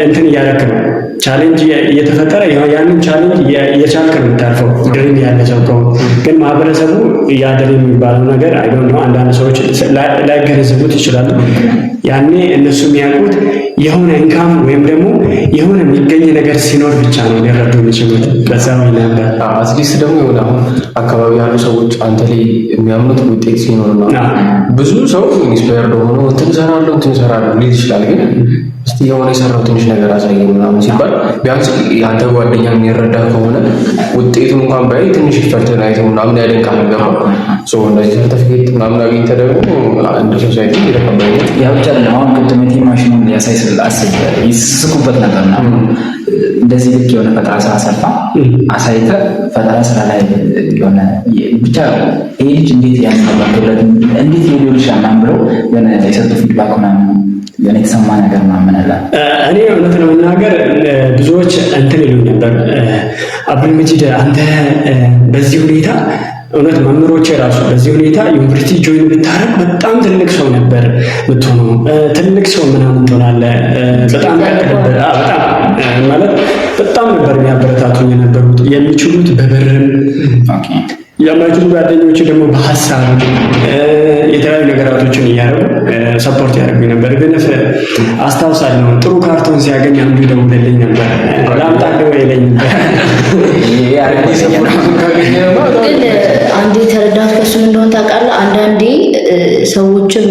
እንትን እያደረክ ነው ቻሌንጅ እየተፈጠረ ያንን ቻሌንጅ እየቻልክ ነው የምታልፈው ድሪም ያለ ሰው ከሆነ። ግን ማህበረሰቡ ያ ድሪም የሚባለው ነገር አይ ዶንት ኖ አንዳንድ ሰዎች ላይገነዘቡት ይችላሉ። ያኔ እነሱ የሚያውቁት የሆነ ኢንካም ወይም ደግሞ የሆነ የሚገኝ ነገር ሲኖር ብቻ ነው ሊረዱ የሚችሉት። በዛ ነው ነበር አትሊስት ደግሞ የሆነ አሁን አካባቢ ያሉ ሰዎች አንተ ላይ የሚያምኑት ውጤት ሲኖር ነው። ብዙ ሰው ኢንስፓየርድ ሆኖ እንትን እሰራለሁ ሊል ይችላል። ግን እስቲ የሆነ የሰራው ትንሽ ነገር አሳየኝ ምናምን ሲባል ቢያንስ የአንተ ጓደኛ የሚረዳ ከሆነ ውጤቱን እንኳን ባይ ትንሽ ኢፈርትን አይተው ምናምን ያደንቃል። ገባ እንደዚህ ሰርተፊኬት ምናምን አግኝተህ ደግሞ አንድ ሶሳይቲ የተቀበለለት ያ ብቻ አይደለም። አሁን ቅድመቴ ማሽኑን ሊያሳይ ስላስብ ይስቁበት ነበር ምናምን እንደዚህ ልክ የሆነ ፈጠራ ስራ ሰርታ አሳይተህ ፈጠራ ስራ ላይ የሆነ ብቻ ይሄ ልጅ እንዴት ያስተባበረለት እንዴት ሊሆን ይችላል ምናምን ብለው የሆነ የሰጡ ፊድባክ ምናምን የሆነ የተሰማ ነገር ምናምን አለ። እኔ እውነት ለመናገር ብዙዎች እንትን ይሉኝ ነበር አብዱል መጂድ አንተ በዚህ ሁኔታ እውነት መምህሮቼ ራሱ በዚህ ሁኔታ ዩኒቨርሲቲ ጆይን ብታረግ በጣም ትልቅ ሰው ነበር የምትሆነው፣ ትልቅ ሰው ምናምን ትሆናለህ። በጣም ማለት በጣም ነበር የሚያበረታቱኝ የነበሩት። የሚችሉት በብርም የማይችሉ ጓደኞች ደግሞ በሀሳብ የተለያዩ ነገራቶችን እያደረጉ ሰፖርት ያደርጉኝ ነበር። ግን አስታውሳለሁ ጥሩ ካርቶን ሲያገኝ አንዱ ይደውልልኝ ነበር ላምጣልህ ወይ ይለኝ ነበር። ግን አንዴ ተረዳት ከሱ እንደሆነ ታውቃለህ። አንዳንዴ ሰዎችም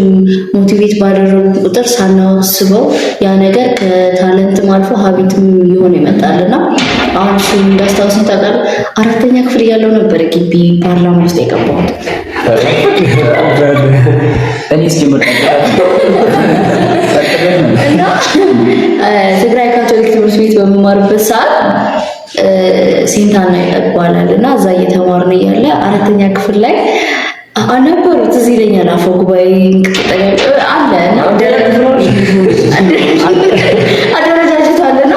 ሞቲቬት ባደረጉ ቁጥር ሳናስበው ያ ነገር ከታለንትም አልፎ ሀቢትም እየሆነ ይመጣልና አሁን እሱ እንዳስታውሰኝ ታውቃለህ 4ኛ ክፍል እያለሁ ነበር ግቢ ፓርላማ ውስጥ የገባሁት። እኔ እና ትግራይ ካቶሊክ ትምህርት ቤት በመማርበት ሰዓት ሴንታና ይባላል እና እዛ እየተማርን እያለ 4ኛ ክፍል ላይ አነበሩ ትዝ ይለኛል። አፈ ጉባኤ አለ እና አደረጃጀት አለና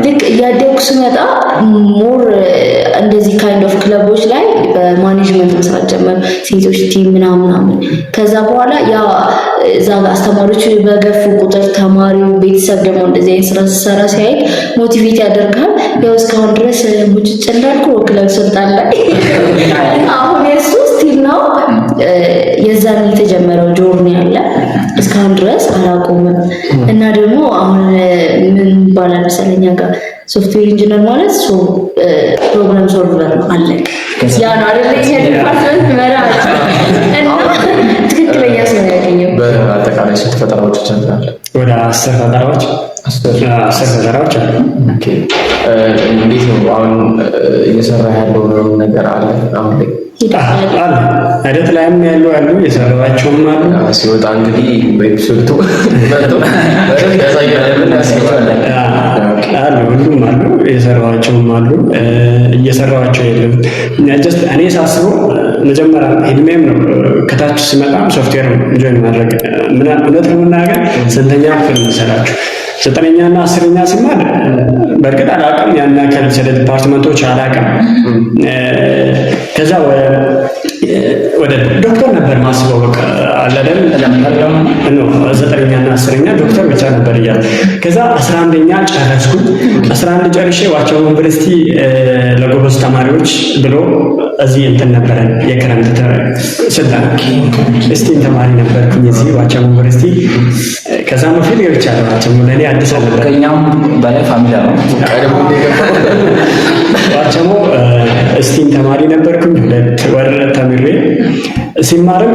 ልክ እያደጉ ስመጣ ሞር እንደዚህ ካይንድ ኦፍ ክለቦች ላይ በማኔጅመንት መስራት ጀመር፣ ሴቶች ቲም ምናምን። ከዛ በኋላ ያ እዛ ጋር አስተማሪዎች በገፉ ቁጥር ተማሪው ቤተሰብ ደግሞ እንደዚህ አይነት ስራ ሲሰራ ሲያይ ሞቲቬት ያደርጋል። ያው እስካሁን ድረስ ሙጭጭ እንዳልኩ ክለብ ስልጣን ላይ አሁን የሱ ስቲል ነው የዛን የተጀመረው ጆርኒ ያለ እስካሁን ድረስ አላቆምም። እና ደግሞ አሁን ምን ባላል መሰለኛ ጋር ሶፍትዌር ኢንጂነር ማለት ፕሮግራም ሶልቨር ነው አለቅ ያ ነው አይደል? የዲፓርትመንት መራጭ እና ትክክለኛ ሰው ያገኘው። በአጠቃላይ ስንት ፈጠራዎች ይቻላል? ወደ 10 ፈጠራዎች 10 ፈጠራዎች አሉ። ኦኬ እንዴት ነው አሁን እየሰራ ያለው ነገር አለ አሁን ላይ? አለ አይደል? ላይም ያሉ የሰራቸውም አሉ። ሲወጣ እንግዲህ በኤፒሶድ አሉ ሁሉም አሉ፣ የሰራቸውም አሉ፣ እየሰራቸው የለም። ጀስት እኔ ሳስበው መጀመሪያ ህልሜም ነው ከታች ስመጣም ሶፍትዌር ጆይን ማድረግ። እውነት ለመናገር ስንተኛ ክፍል መሰላችሁ? 9ኛ እና 10ኛ ሲማር በእርግጥ አላውቅም፣ ያን ያክል ስለ ዲፓርትመንቶች አላውቅም። ከዛ ወደ ዶክተር ነበር ማስበው። በቃ አለ አይደል? 9ኛ እና 10ኛ ዶክተር ብቻ ነበር እያለ ከዛ 11ኛ ጨረስኩኝ። 11 ጨርሼ ዋቸሞ ዩኒቨርሲቲ ለጎበዝ ተማሪዎች ብሎ እዚህ እንትን ነበረን የክረምት ስልጠና እስቲም ተማሪ ነበርኩኝ እዚህ ዋቸሞ ዩኒቨርሲቲ። ከዛ በፊት ገብቻለሁ ዋቸሞ ለኔ አዲስ ነበር። ከኛም በላይ ፋሚሊ ነው ዋቸሞ እስቲም ተማሪ ነበርኩኝ። 2 ወር ተምሬ ሲማርም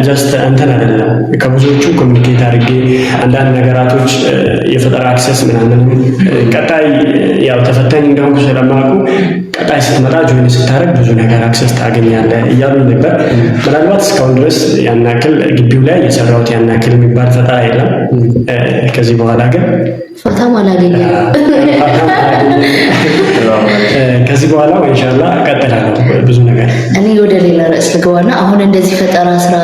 ጀስት እንትን አይደለም ከብዙዎቹ ኮሚኒኬት አድርጌ አንዳንድ ነገራቶች የፈጠራ አክሰስ ምናምን ቀጣይ ያው ተፈታኝ እንደሆንኩ ስለማውቁ ቀጣይ ስትመጣ ጆይን ስታደርግ ብዙ ነገር አክሰስ ታገኛለህ እያሉ ነበር። ምናልባት እስካሁን ድረስ ያን ያክል ግቢው ላይ የሰራሁት ያን ያክል የሚባል ፈጠራ የለም። ከዚህ በኋላ ግን ፈታም አላገኘም። ከዚህ በኋላ ኢንሻአላህ እቀጥላለሁ ብዙ ነገር። እኔ ወደ ሌላ ርዕስ ልገባና አሁን እንደዚህ ፈጠራ ስራ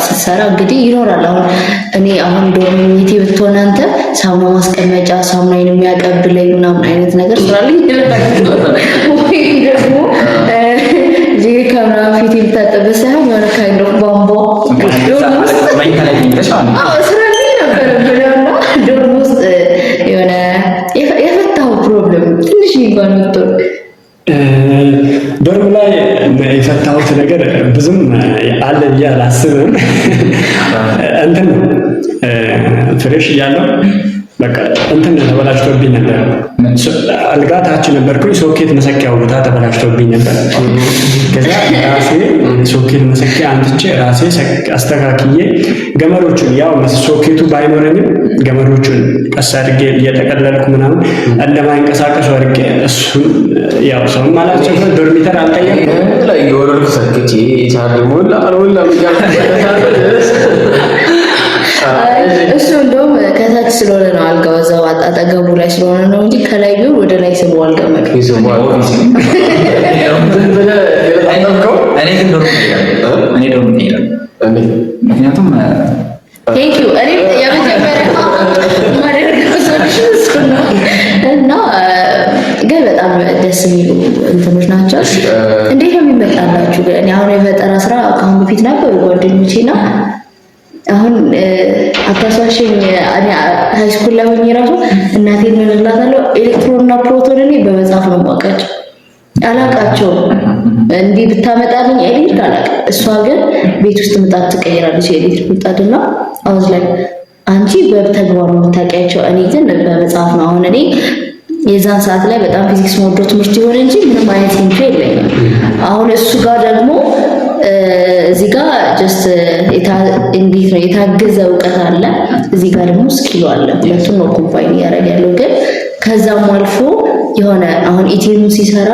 ስትሰራ እንግዲህ ይኖራል። አሁን ዶርሚቲ ብትሆን አንተ ሳሙና ማስቀመጫ ሳሙናዬን የሚያቀብለኝ ምናምን አይነት ነገር ስራልኝ ይላል ወይ ደግሞ ጄካና ፊት የምታጠበ ሳይሆን የሆነ ካይንድ ኦፍ ባምቦ ስራልኝ ነበር ብለውና ዶርም ውስጥ የሆነ የፈታው ፕሮብለም ትንሽ እንኳን ብትሆን ዶርም ላይ የፈታሁት ነገር ብዙም አለ ብዬ አላስብም። እንትን ነው ፍሬሽ እያለሁ በቃ እንትን ተበላሽቶብኝ ነበር። አልጋ ታች ነበርኩኝ። ሶኬት መሰኪያው ቦታ ተበላሽቶብኝ ነበር። ከዛ ራሴ ሶኬት መሰኪያ አንጥቼ ራሴ አስተካክዬ ገመዶቹን ያው ሶኬቱ ባይኖረኝም ገመዶቹን ቀስ አድርጌ እየጠቀለልኩ ምናምን እንደማይንቀሳቀሱ አድርጌ እሱን ያው ሰውም አላስቸግረም። ዶርሚተር አልጠየቅኩም ላይ የወረድኩ ሰክቼ ሳልሞላ አልሞላ እሱ እንደውም ከታች ስለሆነ ነው አልጋው እዛው አጠገቡ ላይ ስለሆነ ነው እንጂ ከላይ ቢሆን ወደ ላይ ስቦ አልገመድ እኔ ዶርም ምክንያቱም ቴንክ ዩ እኔ የመጀመሪያ ማድረግ ሶሉሽን እሱ ነው እና ግን በጣም ደስ የሚሉ እንትኖች ናቸው። እንዴት ነው የሚመጣላችሁ? እኔ አሁን የፈጠራ ስራ ከአሁን በፊት ነበር ጓደኞቼ እና አሁን አታሷሽኝ ሃይ ስኩል ላይ ሆኜ ራሱ እናቴን ምን እላታለሁ ኤሌክትሮንና ፕሮቶን እኔ በመጽሐፍ ነው የማውቃቸው አላውቃቸውም። እንዲህ ብታመጣልኝ ኤሌክትሪክ አላውቅም። እሷ ግን ቤት ውስጥ ምጣድ ትቀይራለች የኤሌክትሪክ ምጣድና አውዝ ላይ አንቺ በተግባር ነው የምታውቂያቸው፣ እኔ ግን በመጽሐፍ ነው። አሁን እኔ የዛን ሰዓት ላይ በጣም ፊዚክስ መወደው ትምህርት ይሆን እንጂ ምንም አይነት ኢንትሮ የለኝም። አሁን እሱ ጋር ደግሞ እዚህ ጋር ጀስት እንዴት ነው የታገዘ እውቀት አለ፣ እዚህ ጋር ደግሞ ስኪል አለ። ሁለቱም ነው ኮምባይን ያደርጋለው። ግን ከዛም አልፎ የሆነ አሁን ኢቴሙ ሲሰራ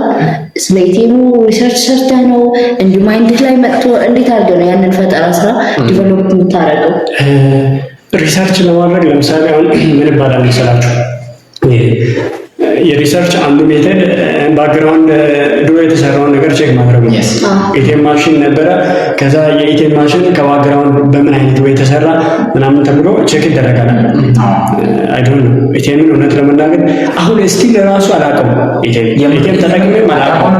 ስለ ኢቴሙ ሪሰርች ሰርተህ ነው እንዲህ ማይንድ ላይ መጥቶ እንዴት አድርገህ ነው ያንን ፈጠራ ስራ ዲቨሎፕ የምታደርገው? ሪሰርች ለማድረግ ለምሳሌ አሁን ምን ይባላል መሰላችሁ? የሪሰርች አንዱ ሜተድ ባክግራውንድ ድሮ የተሰራውን ነገር ቼክ ማድረግ ነው። ኢቴም ማሽን ነበረ። ከዛ የኢቴም ማሽን ከባክግራውንድ በምን አይነት ወይ የተሰራ ምናምን ተብሎ ቼክ ይደረጋል። አይ ዶንት ኖ ኢቴምን እውነት ለመናገር አሁን ስቲል ራሱ አላውቀውም። ኢቴም ተጠቅሜ አላውቀውም።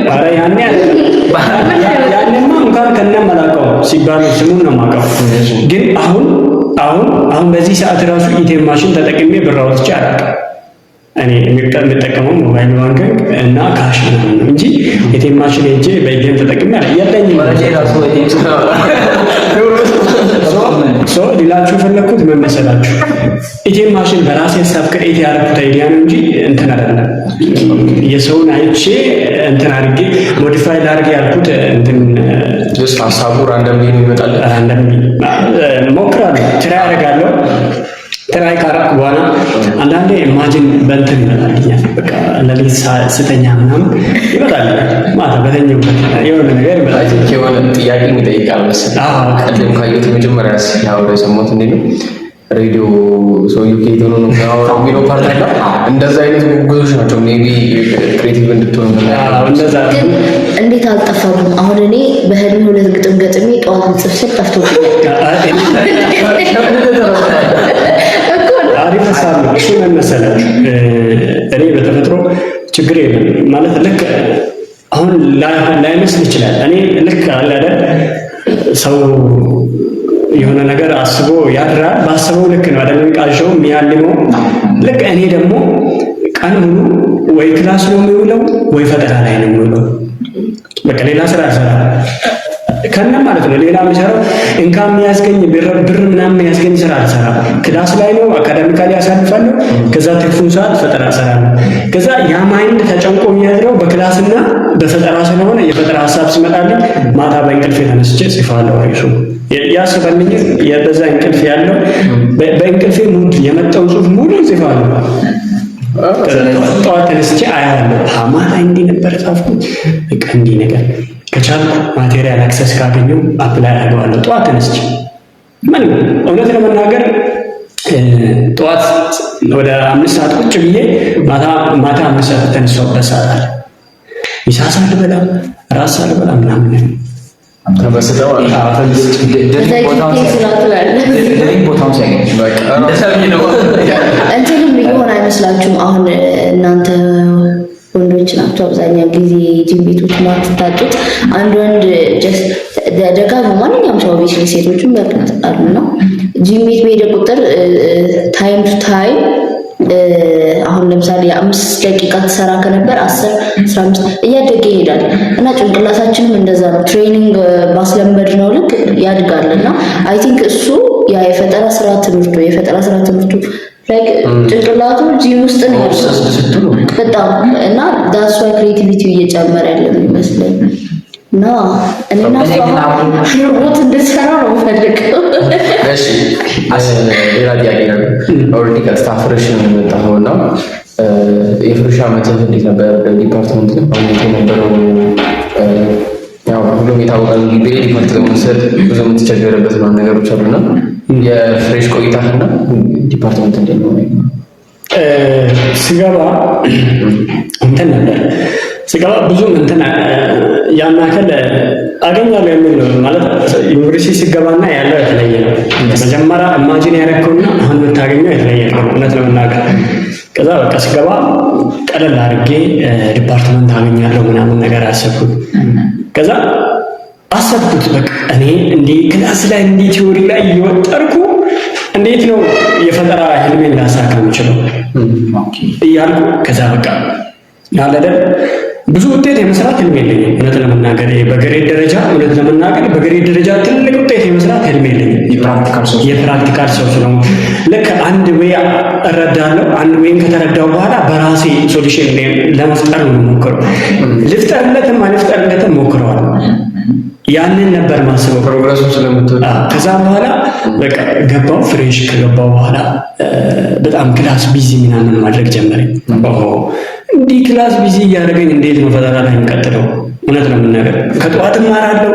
ኧረ ያኔማ እንኳን ከነም አላውቀውም ሲባሉ ስሙን ነው የማውቀው። ግን አሁን በዚህ ሰዓት ራሱ ኢቴም ማሽን ተጠቅሜ ብር አውጥቼ አላውቅም። እኔ የምጠቀመው ሞባይል ባንኪንግ እና ካሽ ነው እንጂ ኢቴም ማሽን ሄጄ በኢቴም ተጠቅሜ የለኝም። ሶ ሊላችሁ የፈለኩት ምን መሰላችሁ? ኢቴም ማሽን በራሴ ሀሳብ ክሬት ያደረኩት አይዲያ ነው እንጂ እንትን አይደለም። የሰውን አይቼ እንትን አድርጌ ሞዲፋይ ላድርግ ያልኩት እንትን ጀስት ሀሳቡ ራንደም ይመጣል። ራንደም ሞክራለሁ፣ ትራይ አደርጋለሁ። ትራይ ካረኩ በኋላ አንዳንዴ ኢማጂን በእንትን ይመጣልኛል። በቃ ለሊት ስተኛ ምናምን ይመጣል። ማታ በተኛው የሆነ ነገር ይመጣል። የሆነ ጥያቄ ይጠይቃል መሰለኝ። ቀደም ካየሁት መጀመሪያ ሲያወራ የሰማሁት እንዴት ነው ሬዲዮ ሰውዬው ከየት ሆኖ ነው የሚያወራው የሚለው ፓርት አለ። እንደዛ አይነት ጉዞች ናቸው ሜቢ ክሬቲቭ እንድትሆን እንደዛ። ግን እንዴት አልጠፋም? አሁን እኔ በህልም ሁለት ግጥም ገጥሜ ጠዋት ጽፍስል ጠፍቶብኛል። አሪፍ ሀሳብ ነው። እሱ ምን መሰላችሁ? እኔ በተፈጥሮ ችግር የለም ማለት ልክ አሁን ላይመስል ይችላል። እኔ ልክ አለ አይደል ሰው የሆነ ነገር አስቦ ያድራል። ባሰበው ልክ ነው አይደል ቃልሽው የሚያልመው። ልክ እኔ ደግሞ ቀን ሙሉ ወይ ክላስ ነው የሚውለው ወይ ፈጠራ ላይ ነው የሚውለው። በቃ ሌላ ስራ አልሰራም ከነ ማለት ነው። ሌላ የሚሰራው እንካም የሚያስገኝ ብር ምናምን የሚያስገኝ ስራ አልሰራም። ክላስ ላይ ነው አካዳሚካሊ ያሳልፋለሁ። ከዛ ትርፉን ሰዓት ፈጠራ እሰራለሁ። ከዛ ያ ማይንድ ተጨንቆ የሚያድረው በክላስና በፈጠራ ስለሆነ የፈጠራ ሀሳብ ሲመጣልኝ ማታ በእንቅልፍ የተነስቼ ጽፋለሁ። ራሱ ያስበልኝ በዛ እንቅልፍ ያለው በእንቅልፌ ሙድ የመጣው ጽሁፍ ሙሉ ጽፋለሁ። ጠዋት ተነስቼ አያለሁ። ማታ እንዲህ ነበር ጻፍኩት። በቃ እንዲህ ነገር ከቻልኩ ማቴሪያል አክሰስ ካገኘው አፕላይ አደርገዋለሁ። ጠዋት ተነስቼ ምንም እውነት ለመናገር ጠዋት ወደ 5 ሰዓት ቁጭ ብዬ ማታ 5 ሰዓት ተነሳሁበት ሰዓት አለ። ምሳ ሳልበላ ራስ ሳልበላ ምናምን ተበስተው እንትንም ሊሆን አይመስላችሁም? አሁን እናንተ ወንዶች ናቸው አብዛኛው ጊዜ ጂም ቤቶች ማትታጡት። አንድ ወንድ ደጋግሞ ማንኛውም ሰው ቤት ሴቶችን በቅናት አሉና ጂም ቤት በሄደ ቁጥር ታይም ቱ ታይም አሁን ለምሳሌ 5 ደቂቃ ተሰራ ከነበር 10 15 እያደገ ይሄዳል እና ጭንቅላታችንም እንደዛ ነው። ትሬኒንግ ባስለመድ ነው ልክ ያድጋልና አይ ቲንክ እሱ ያ የፈጠራ ስራ ትምህርቱ ላይክ ጭንቅላቱ ጂም ውስጥ ነው ያለው በጣም እና ዳስ ዋይ ክሬቲቪቲው እየጨመረ ያለ ይመስለኝ እና እኔና ሮቦት እንድሰራ ነው የምፈልገው። እሺ ሌላ ጥያቄ ነው። ኦልሬዲ ከስታፍ ፍሬሽ ነው የመጣው እና የፍሬሽ ዓመት እንዴት ነበር? ዲፓርትመንት አሁን የነበረው ያው ሁሉም የታወቀ ትምህርት ለመውሰድ ብዙ የምትቸገርበት ነው ነገሮች አሉና የፍሬሽ ቆይታና ዲፓርትመንት እንዴት ነው? ስገባ እንትን ነበር ብዙም እንትን ያናከል አገኛለሁ የሚል ነው ማለት ዩኒቨርሲቲ ሲገባና ያለው የተለየ ነው። መጀመሪያ ኢማጂን ያደረከውና አሁን የምታገኘው የተለየ ነው እውነት ለመናገር። ከዛ በቃ ስገባ ቀለል አድርጌ ዲፓርትመንት አገኛለሁ ምናምን ነገር አሰብኩት። ከዛ አሰብኩት በቃ እኔ እንዲህ ክላስ ላይ እንዲህ ቲዮሪ ላይ እየወጠርኩ እንዴት ነው የፈጠራ ህልሜን ላሳካ የምችለው እያልኩ ከዛ በቃ ያለደ ብዙ ውጤት የመስራት ህልም የለኝም እውነት ለመናገር። በግሬድ ደረጃ ትልቅ ውጤት የመስራት ህልም የለኝም። የፕራክቲካል ሰው ስለሆንኩ ልክ አንድ ወይ እረዳለሁ። አንድ ወይን ከተረዳው በኋላ በራሴ ሶሉሽን ለመፍጠር ነው የምሞክረው። ልፍጠርለትም አልፍጠርለትም ሞክረዋል። ያንን ነበር ማስበው ፕሮግረሱ ስለምትወጣ። ከዛ በኋላ በቃ ገባው። ፍሬሽ ከገባው በኋላ በጣም ክላስ ቢዚ ምናምን ማድረግ ጀመረኝ። እንዲህ ክላስ ቢዚ እያደረገኝ እንዴት ነው ፈጠራ ላይ የምቀጥለው? እውነት ነው የምናገር። ከጠዋት እማራለሁ፣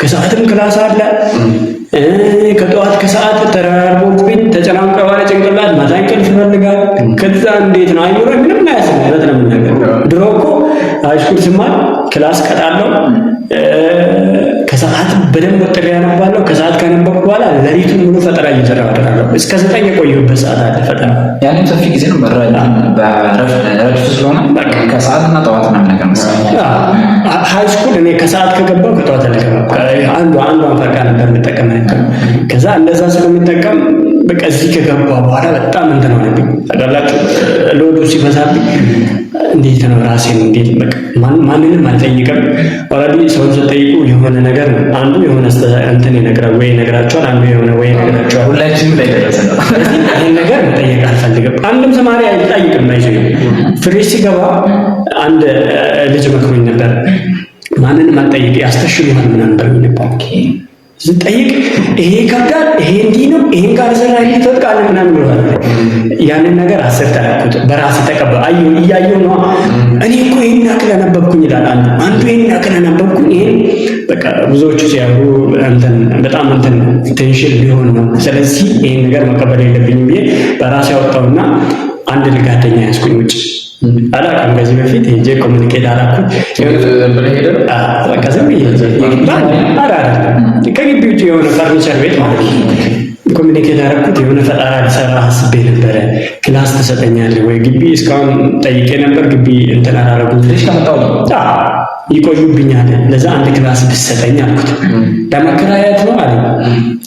ከሰዓትም ክላስ አለ። ከጠዋት ከሰዓት ተራራርቦብኝ ተጨናንቀ ባለ ጭንቅላት ማታ እንቅልፍ ይፈልጋል። ከዛ እንዴት ነው አይምሮ ምንም አያስብ። እውነት ነው የምናገር። ድሮ እኮ ሃይስኩል ስማር ክላስ ቀጣለሁ፣ ከሰዓት በደንብ ወጥሬ ያነባለሁ። ከሰዓት ካነበብኩ በኋላ ሌሊቱን ሙሉ ፈጠራ እየሰራሁ አድራለሁ። እስከ 9 የቆየሁበት ሰዓት አለ ፈጠራ። ያንን ሰፊ ጊዜ ነው በረፍት ስለሆነ ከሰዓትና ጠዋት ምናምን ነገር መሰለኝ። ሃይስኩል እኔ ከሰዓት ከገባሁ ከጠዋት አልገባም። አንዷን ፈርቃ ነበር የምጠቀም ነበር። ከዛ እንደዛ ስለምጠቀም በቃ እዚህ ከገባሁ በኋላ በጣም እንትን ሆነብኝ። ታውቃላችሁ ሎዱ ሲበዛብኝ እንዴት ነው ራሴን እንዴት በቃ ማንንም አልጠይቅም። ኦልሬዲ ሰውን ስትጠይቁ የሆነ ነገር ነው አንዱ የሆነ እንትን ይነግራቸዋል፣ አንዱ የሆነ ወይ ይነግራቸዋል። ሁላችንም ላይ ደረሰ ነው። ይሄን ነገር መጠየቅ አልፈልግም። አንድም ተማሪ አይጠይቅም። አይዘኝ ፍሬሽ ሲገባ አንድ ልጅ መክሮኝ ነበር። ማንንም አልጠይቅ ያስተሽሉሃል ምናምን በሚል ነበር ስጠይቅ ይሄ ከብዳል፣ ይሄ እንዲህ ነው፣ ይሄን ካልሰራ እንዴት ትወድቃለህ ምናምን ብለዋል። ያንን ነገር አሰብታለኩት በራሴ ተቀበል እያየሁ ነው። እኔ እኮ ይሄን ያክል አነበብኩኝ ይላል አንዱ ይሄን ያክል አነበብኩኝ። ይሄ በቃ ብዙዎቹ ሲያወሩ በጣም ቴንሽን ሊሆን ነው። ስለዚህ ይሄን ነገር መቀበል የለብኝም ብዬ በራሴ አወጣሁና አንድ ጓደኛ ያዝኩኝ ውጭ አላውቅም። ከዚህ በፊት ሄጄ ኮሚኒኬት አላልኩም። ከግቢ ውጭ የሆነ ፈርኒቸር ቤት ማለት ነው ኮሚኒኬት ያደረኩት። የሆነ ፈጠራ ሊሰራ አስቤ ነበረ። ክላስ ትሰጠኛለህ ወይ? ግቢ እስካሁን ጠይቄ ነበር። ግቢ እንትን አላደረጉም። ይቆዩብኛል። ለዛ አንድ ክላስ ብትሰጠኝ አልኩት። ለመከራየት ነው አለ።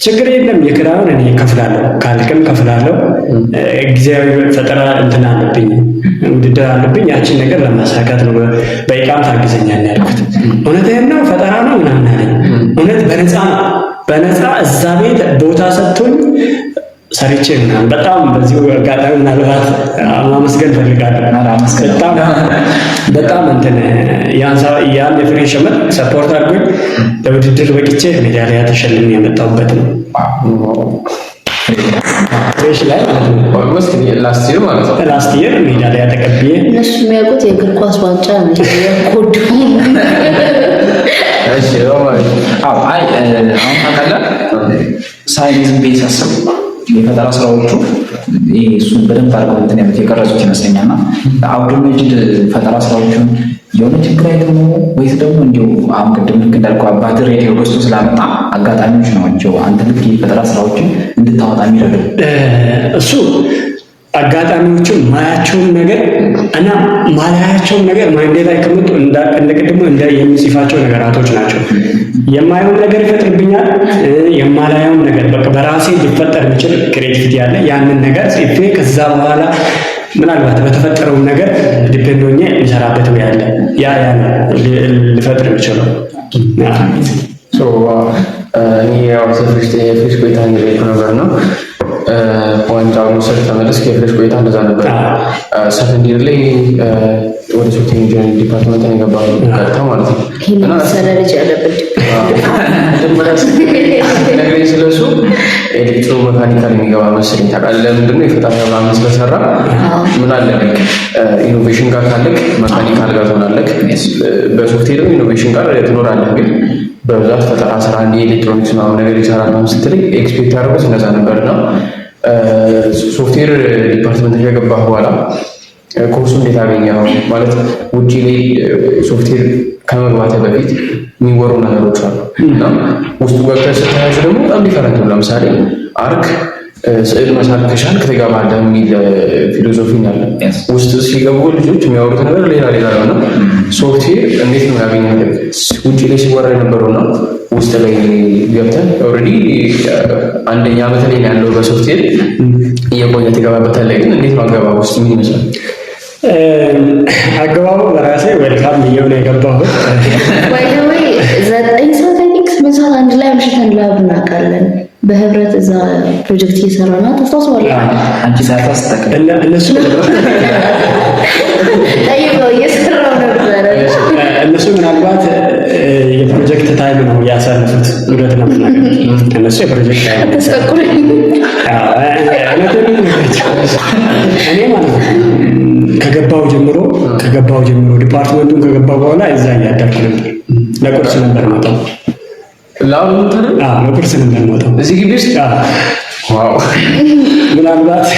ችግር የለም የክራዩን እኔ እከፍላለሁ፣ ካልክም እከፍላለሁ። ጊዜያዊ ፈጠራ እንትን አለብኝ፣ ውድድር አለብኝ። ያችን ነገር ለማሳካት ነው። በኢቃም ታግዘኛለህ ያልኩት። እውነትህን ነው ፈጠራ ነው ምናምን አለኝ። እውነት በነፃ እዛ ቤት ቦታ ሰጥቶኝ ሰርቼ ምናምን በጣም በዚሁ አጋጣሚ ምናልባት ማመስገን ፈልጋለሁ። በጣም እንትን ያን የፍሬሽመን ሰፖርት አድርጎኝ ለውድድር በቅቼ ሜዳሊያ ተሸልሜ ያመጣሁበት ነው። ፍሬሽ ላይ ማለት ነው። ላስት ይር ሜዳሊያ ተቀብዬ እነሱ የሚያውቁት የእግር ኳስ ዋንጫ ነው። ኮድ አሁን ታውቃለህ ሳይንስ ቤት ሳስብ የፈጠራ ስራዎቹ እሱን በደንብ አድርገው እንትን ያሉት የቀረጹት ይመስለኛል። እና አብዱል መጂድ ፈጠራ ስራዎቹን የሆነ ችግር አይደለም ወይስ ደግሞ እንዲሁ አሁን ቅድም ልክ እንዳልከው አባት ሬዲዮ ገዝቶ ስላመጣ አጋጣሚዎች ናቸው አንተ ልክ የፈጠራ ስራዎችን እንድታወጣ የሚረዱ? እሱ አጋጣሚዎቹን ማያቸውን ነገር እና ማላያቸውን ነገር ማይንዴ ላይ ከመጡ እንደ ቅድሙ እንደ የሚጽፋቸው ነገራቶች ናቸው። የማየውን ነገር ይፈጥርብኛል፣ የማላየውን ነገር በቃ በራሴ ሊፈጠር የሚችል ክሬቲቪቲ አለ። ያንን ነገር ጽፌ ከዛ በኋላ ምናልባት በተፈጠረው ነገር ዲፔንድ ሆኜ የሚሰራበት ወይ አለ። ያ ሊፈጥር የሚችለው እኔ ያው የፍሬሽ ቆይታ ነበር ነው ዋንጫውን ወሰድ ተመለስ። የፍሬሽ ቆይታ እንደዛ ነበር። ሰከንድ ይር ላይ ወደ ሶፍትዌር ኢንጂነሪንግ ዲፓርትመንት ነው የገባው ቀጥታ ማለት ነው። እና ሰለልጅ ያለበት ነገር ስለሱ ኤሌክትሮ መካኒካል የሚገባ መሰለኝ። ታውቃለህ ለምንድን ነው የፈጠራ ምናምን ስለሰራ ምን አለ ኢኖቬሽን ጋር ካለክ መካኒካል ጋር ትሆናለህ። በሶፍትዌር ኢኖቬሽን ጋር ትኖራለህ፣ ግን በብዛት ፈጠራ ስራ እንደ ኤሌክትሮኒክስ ምናምን ነገር ይሰራል ነው ስትለኝ ኤክስፔክት ያደረጉት እንደዛ ነበርና ሶፍትዌር ዲፓርትመንት ከገባህ በኋላ ኮርሱ እንዴት አገኘኸው? ማለት ውጭ ላይ ሶፍትዌር ከመግባት በፊት የሚወሩ ነገሮች አሉ እና ውስጡ ገብተህ ስታያቸው ደግሞ በጣም ዲፈረንት ነው። ለምሳሌ አርክ ስዕል መሳል ከቻልክ ትገባለህ የሚል ፊሎሶፊ አለ። ውስጥ ሲገቡ ልጆች የሚያወሩት ነገር ሌላ ነው እና ሶፍትዌር እንዴት ነው ያገኘኸው? ውጭ ላይ ሲወራ የነበረው እና ውስጥ ላይ ገብተህ ኦልሬዲ አንደኛ ዓመት ላይ ያለው በሶፍትዌር እየቆየ ትገባበታለህ። ግን እንዴት ነው አገባቡ ውስጥ ምን ይመስላል? አገባቡ በራሴ ዌልካም ብዬው ነው የገባሁት። ወይ 9 ሰዓት አይንክስ በሰዓት አንድ ላይ አምሽተን ላብ እናውቃለን። በህብረት እዛ ፕሮጀክት እየሰራ ነው። ታስታውሳለህ? አንቺ ሰዓት አስተካከለ እነሱ ጠይቀው እየሰራው ነበር። እነሱ ምናልባት የፕሮጀክት ታይም ነው ያሳለፉት። እውነት ነው እነሱ የፕሮጀክት ታይም ተሰቁኝ እኔ ማለት ነው ከገባው ጀምሮ ዲፓርትመንቱን ከገባው በኋላ እዛ እያደረኩ ነበር። ለቁርስ ነበር መጣው ለቁርስ ነበር መጣው እዚህ ግቢ ውስጥ ዋው ምናልባት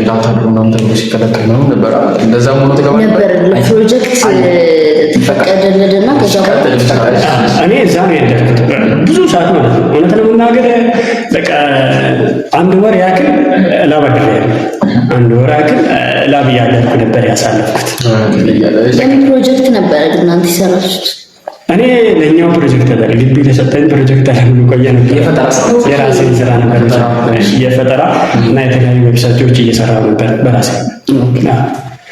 ላታድሩ ምናምን ተብሎ ሲከለከል ነው ነበር። እንደዛም ሆኖ ተገባ ነበር ለፕሮጀክት ተፈቀደልንና ከዛ እኔ እዛ ነው ያደረኩት ብዙ ሰዓት ማለት ነው። እውነት ለመናገር በቃ አንድ ወር ያክል ላብ እያደረኩ ነበር ያሳለፍኩት። የምን ፕሮጀክት ነበረ ግን እናንተ ይሰራችሁት? እኔ ለኛው ፕሮጀክት ነበር ግቢ ለሰጠኝ ፕሮጀክት አለምን ቆየ ነበር። የራሴን ስራ ነበር የፈጠራ እና የተለያዩ ዌብሳይቶች እየሰራሁ ነበር በራሴ።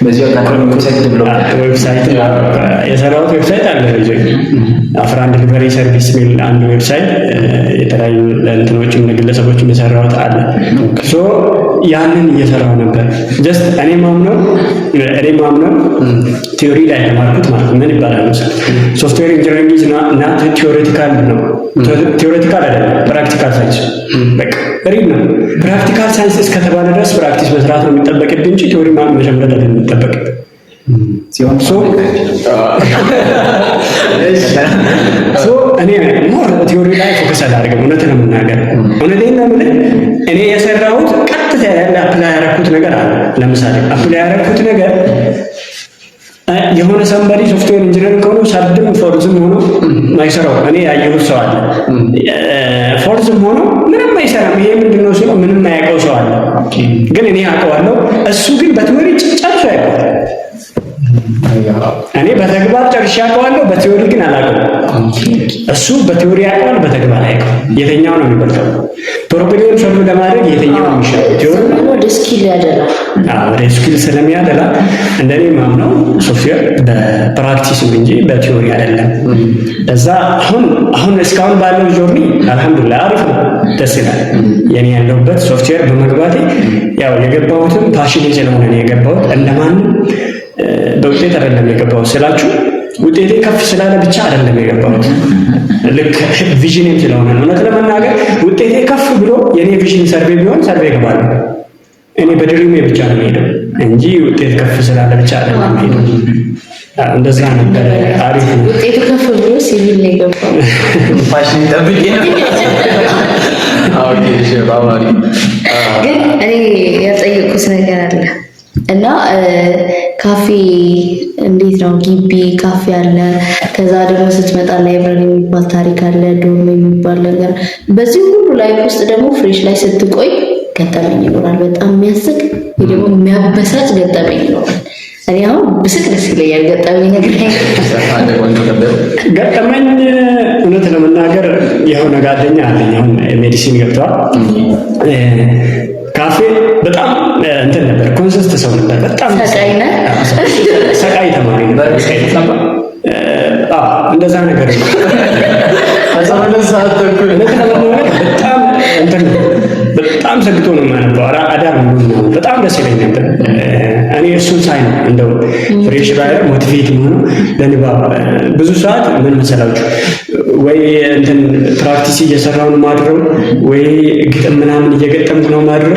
በዚህ አካባቢ ዌብሳይት የሰራሁት ዌብሳይት አለ አፍራን ዲሊቨሪ ሰርቪስ የሚል አንድ ዌብሳይት የተለያዩ ለእንትኖችም ለግለሰቦችም የሰራሁት አለ። ሶ ያንን እየሰራሁ ነበር። ጀስት እኔ ማምነው ቲዮሪ ላይ ተማርኩት ማለት ምን ይባላል መሰለህ ሶፍትዌር ኢንጂነሪንግ እና ቲዮሬቲካል ነው። ቲዮሬቲካል አይደለም ፕራክቲካል ሳይንስ በቃ ሪል ነው። ፕራክቲካል ሳይንስ እስከተባለ ድረስ ፕራክቲስ መስራት ነው የሚጠበቅብህ እንጂ ቲዮሪ መጀመር አይደለም የሚጠበቅብህ ሲሆን እኔ ሞር ቲዮሪ ላይ ፎከስ አላደርግም። እውነቴን ነው የምናገር። እውነቴን ነው የምልህ እኔ የሰራሁት ቀጥታ ያለ አፕላይ ያደረኩት ነገር አለ። ለምሳሌ አፕላይ ያደረኩት ነገር የሆነ ሰንበሪ ሶፍትዌር ኢንጂነር ከሆነ ሳድም ፎርዝም ሆኖ ማይሰራው እኔ ያየሁት ሰው አለ። ፎርዝም ሆኖ ምንም አይሰራም። ይሄ ምንድነው ሲለው ምንም የማያውቀው ሰው አለ። ግን እኔ አውቀዋለሁ፣ እሱ ግን በቲዮሪ ጨርሶ ያውቀዋል። እኔ በተግባር ጨርሼ አውቀዋለሁ፣ በቲዮሪ ግን አላውቀውም። እሱ በቲዮሪ ያውቀዋል፣ በተግባር አያውቀውም። የትኛው ነው የሚበልጠው? ፕሮብሌም ሶልቭ ለማድረግ የትኛው ነው የሚሻለው? ቲዮሪ ወደ ስኪል ያደላል። ወደ ስኪል ስለሚያደላ እንደኔ ማምነው ሶፍትዌር በፕራክቲስ እንጂ በቲዮሪ አይደለም። ለዛ አሁን እስካሁን ባለው ጆርኒ አልሐምዱሊላህ አሪፍ ነው። ደስ ይላል። የኔ ያለሁበት ሶፍትዌር በመግባቴ ያው የገባሁትም ፓሽኔ ስለሆነ ነው የገባሁት። እንደማንም በውጤት አይደለም የገባሁት ስላችሁ ውጤቴ ከፍ ስላለ ብቻ አይደለም የገባሁት፣ ልክ ቪዥኔም ስለሆነ ነው። እውነት ለመናገር ውጤቴ ከፍ ብሎ የኔ ቪዥን ሰርቬ ቢሆን ሰርቬ ይገባል። እኔ በድሪሜ ብቻ ነው የምሄደው እንጂ ውጤት ከፍ ስላለ ብቻ አይደለም የምሄደው። እንደዛ ነበር። አሪፍ ነው ውጤቱ ከፍ ብሎ ሲቪል ነው የገባው። ፋሽን ጠብቄ ነው። ግን እኔ ያልጠየቁት ነገር አለ እና ካፌ እንዴት ነው? ግቢ ካፌ አለ፣ ከዛ ደግሞ ስትመጣ ላይብረሪ የሚባል ታሪክ አለ፣ ዶርም የሚባል ነገር። በዚህ ሁሉ ላይፍ ውስጥ ደግሞ ፍሬሽ ላይ ስትቆይ ገጠመኝ ይኖራል። በጣም የሚያስቅ ወይ ደግሞ የሚያበሳጭ ገጠመኝ ይኖራል። እኔ አሁን ብስቅ ደስ ይለኛል። ገጠመኝ ነገር ገጠመኝ እውነት ለመናገር የሆነ ጓደኛ አለኝ አሁን ሜዲሲን ገብተዋል። ካፌ በጣም እንትን ነበር፣ ኮንሰስት ሰው ነበር። በጣም ሰቃይ ተማሪ ነበር። እንደዛ ነገር ነው። በጣም ሰግቶ ነው የማነበው። አዳር ነው። በጣም ደስ ይለኝ ነበር። እኔ እሱን ሳይ ነው እንደው ፍሬሽ ባየር ሞቲቬት የሆነው ለንባብ። ብዙ ሰዓት ምን መሰላችሁ ወይ እንትን ፕራክቲስ እየሰራው ነው ማድረው፣ ወይ ግጥም ምናምን እየገጠምኩ ነው ማድረው፣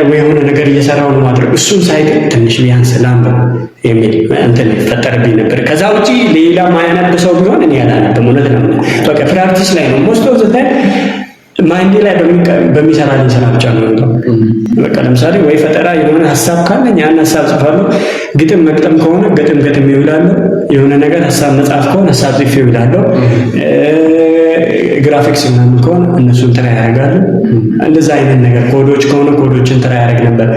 ወይ የሆነ ነገር እየሰራው ነው ማድረው። እሱን ሳይ ትንሽ ቢያንስ ላንብብ የሚል እንትን ፈጠረብኝ ነበር። ከዛ ውጪ ሌላ ማያነብ ሰው ቢሆን እኔ ያላነብም። እውነት ነው። በቃ ፕራክቲስ ላይ ነው ሞስት ኦፍ ዘ ታይም ማይንድ ላይ በሚሰራልኝ ስራ ብቻ ነው። በቃ ለምሳሌ ወይ ፈጠራ የሆነ ሀሳብ ካለኝ ያን ሀሳብ ጽፋለሁ። ግጥም መግጠም ከሆነ ግጥም ይውላለሁ። የሆነ ነገር ሀሳብ መጻፍ ከሆነ ሀሳብ ጽፌ ይውላለሁ። ግራፊክስ ምናምን ከሆነ እነሱን ትራ ያደርጋሉ። እንደዛ አይነት ነገር ኮዶች ከሆነ ኮዶችን ትራ ያደርግ ነበር።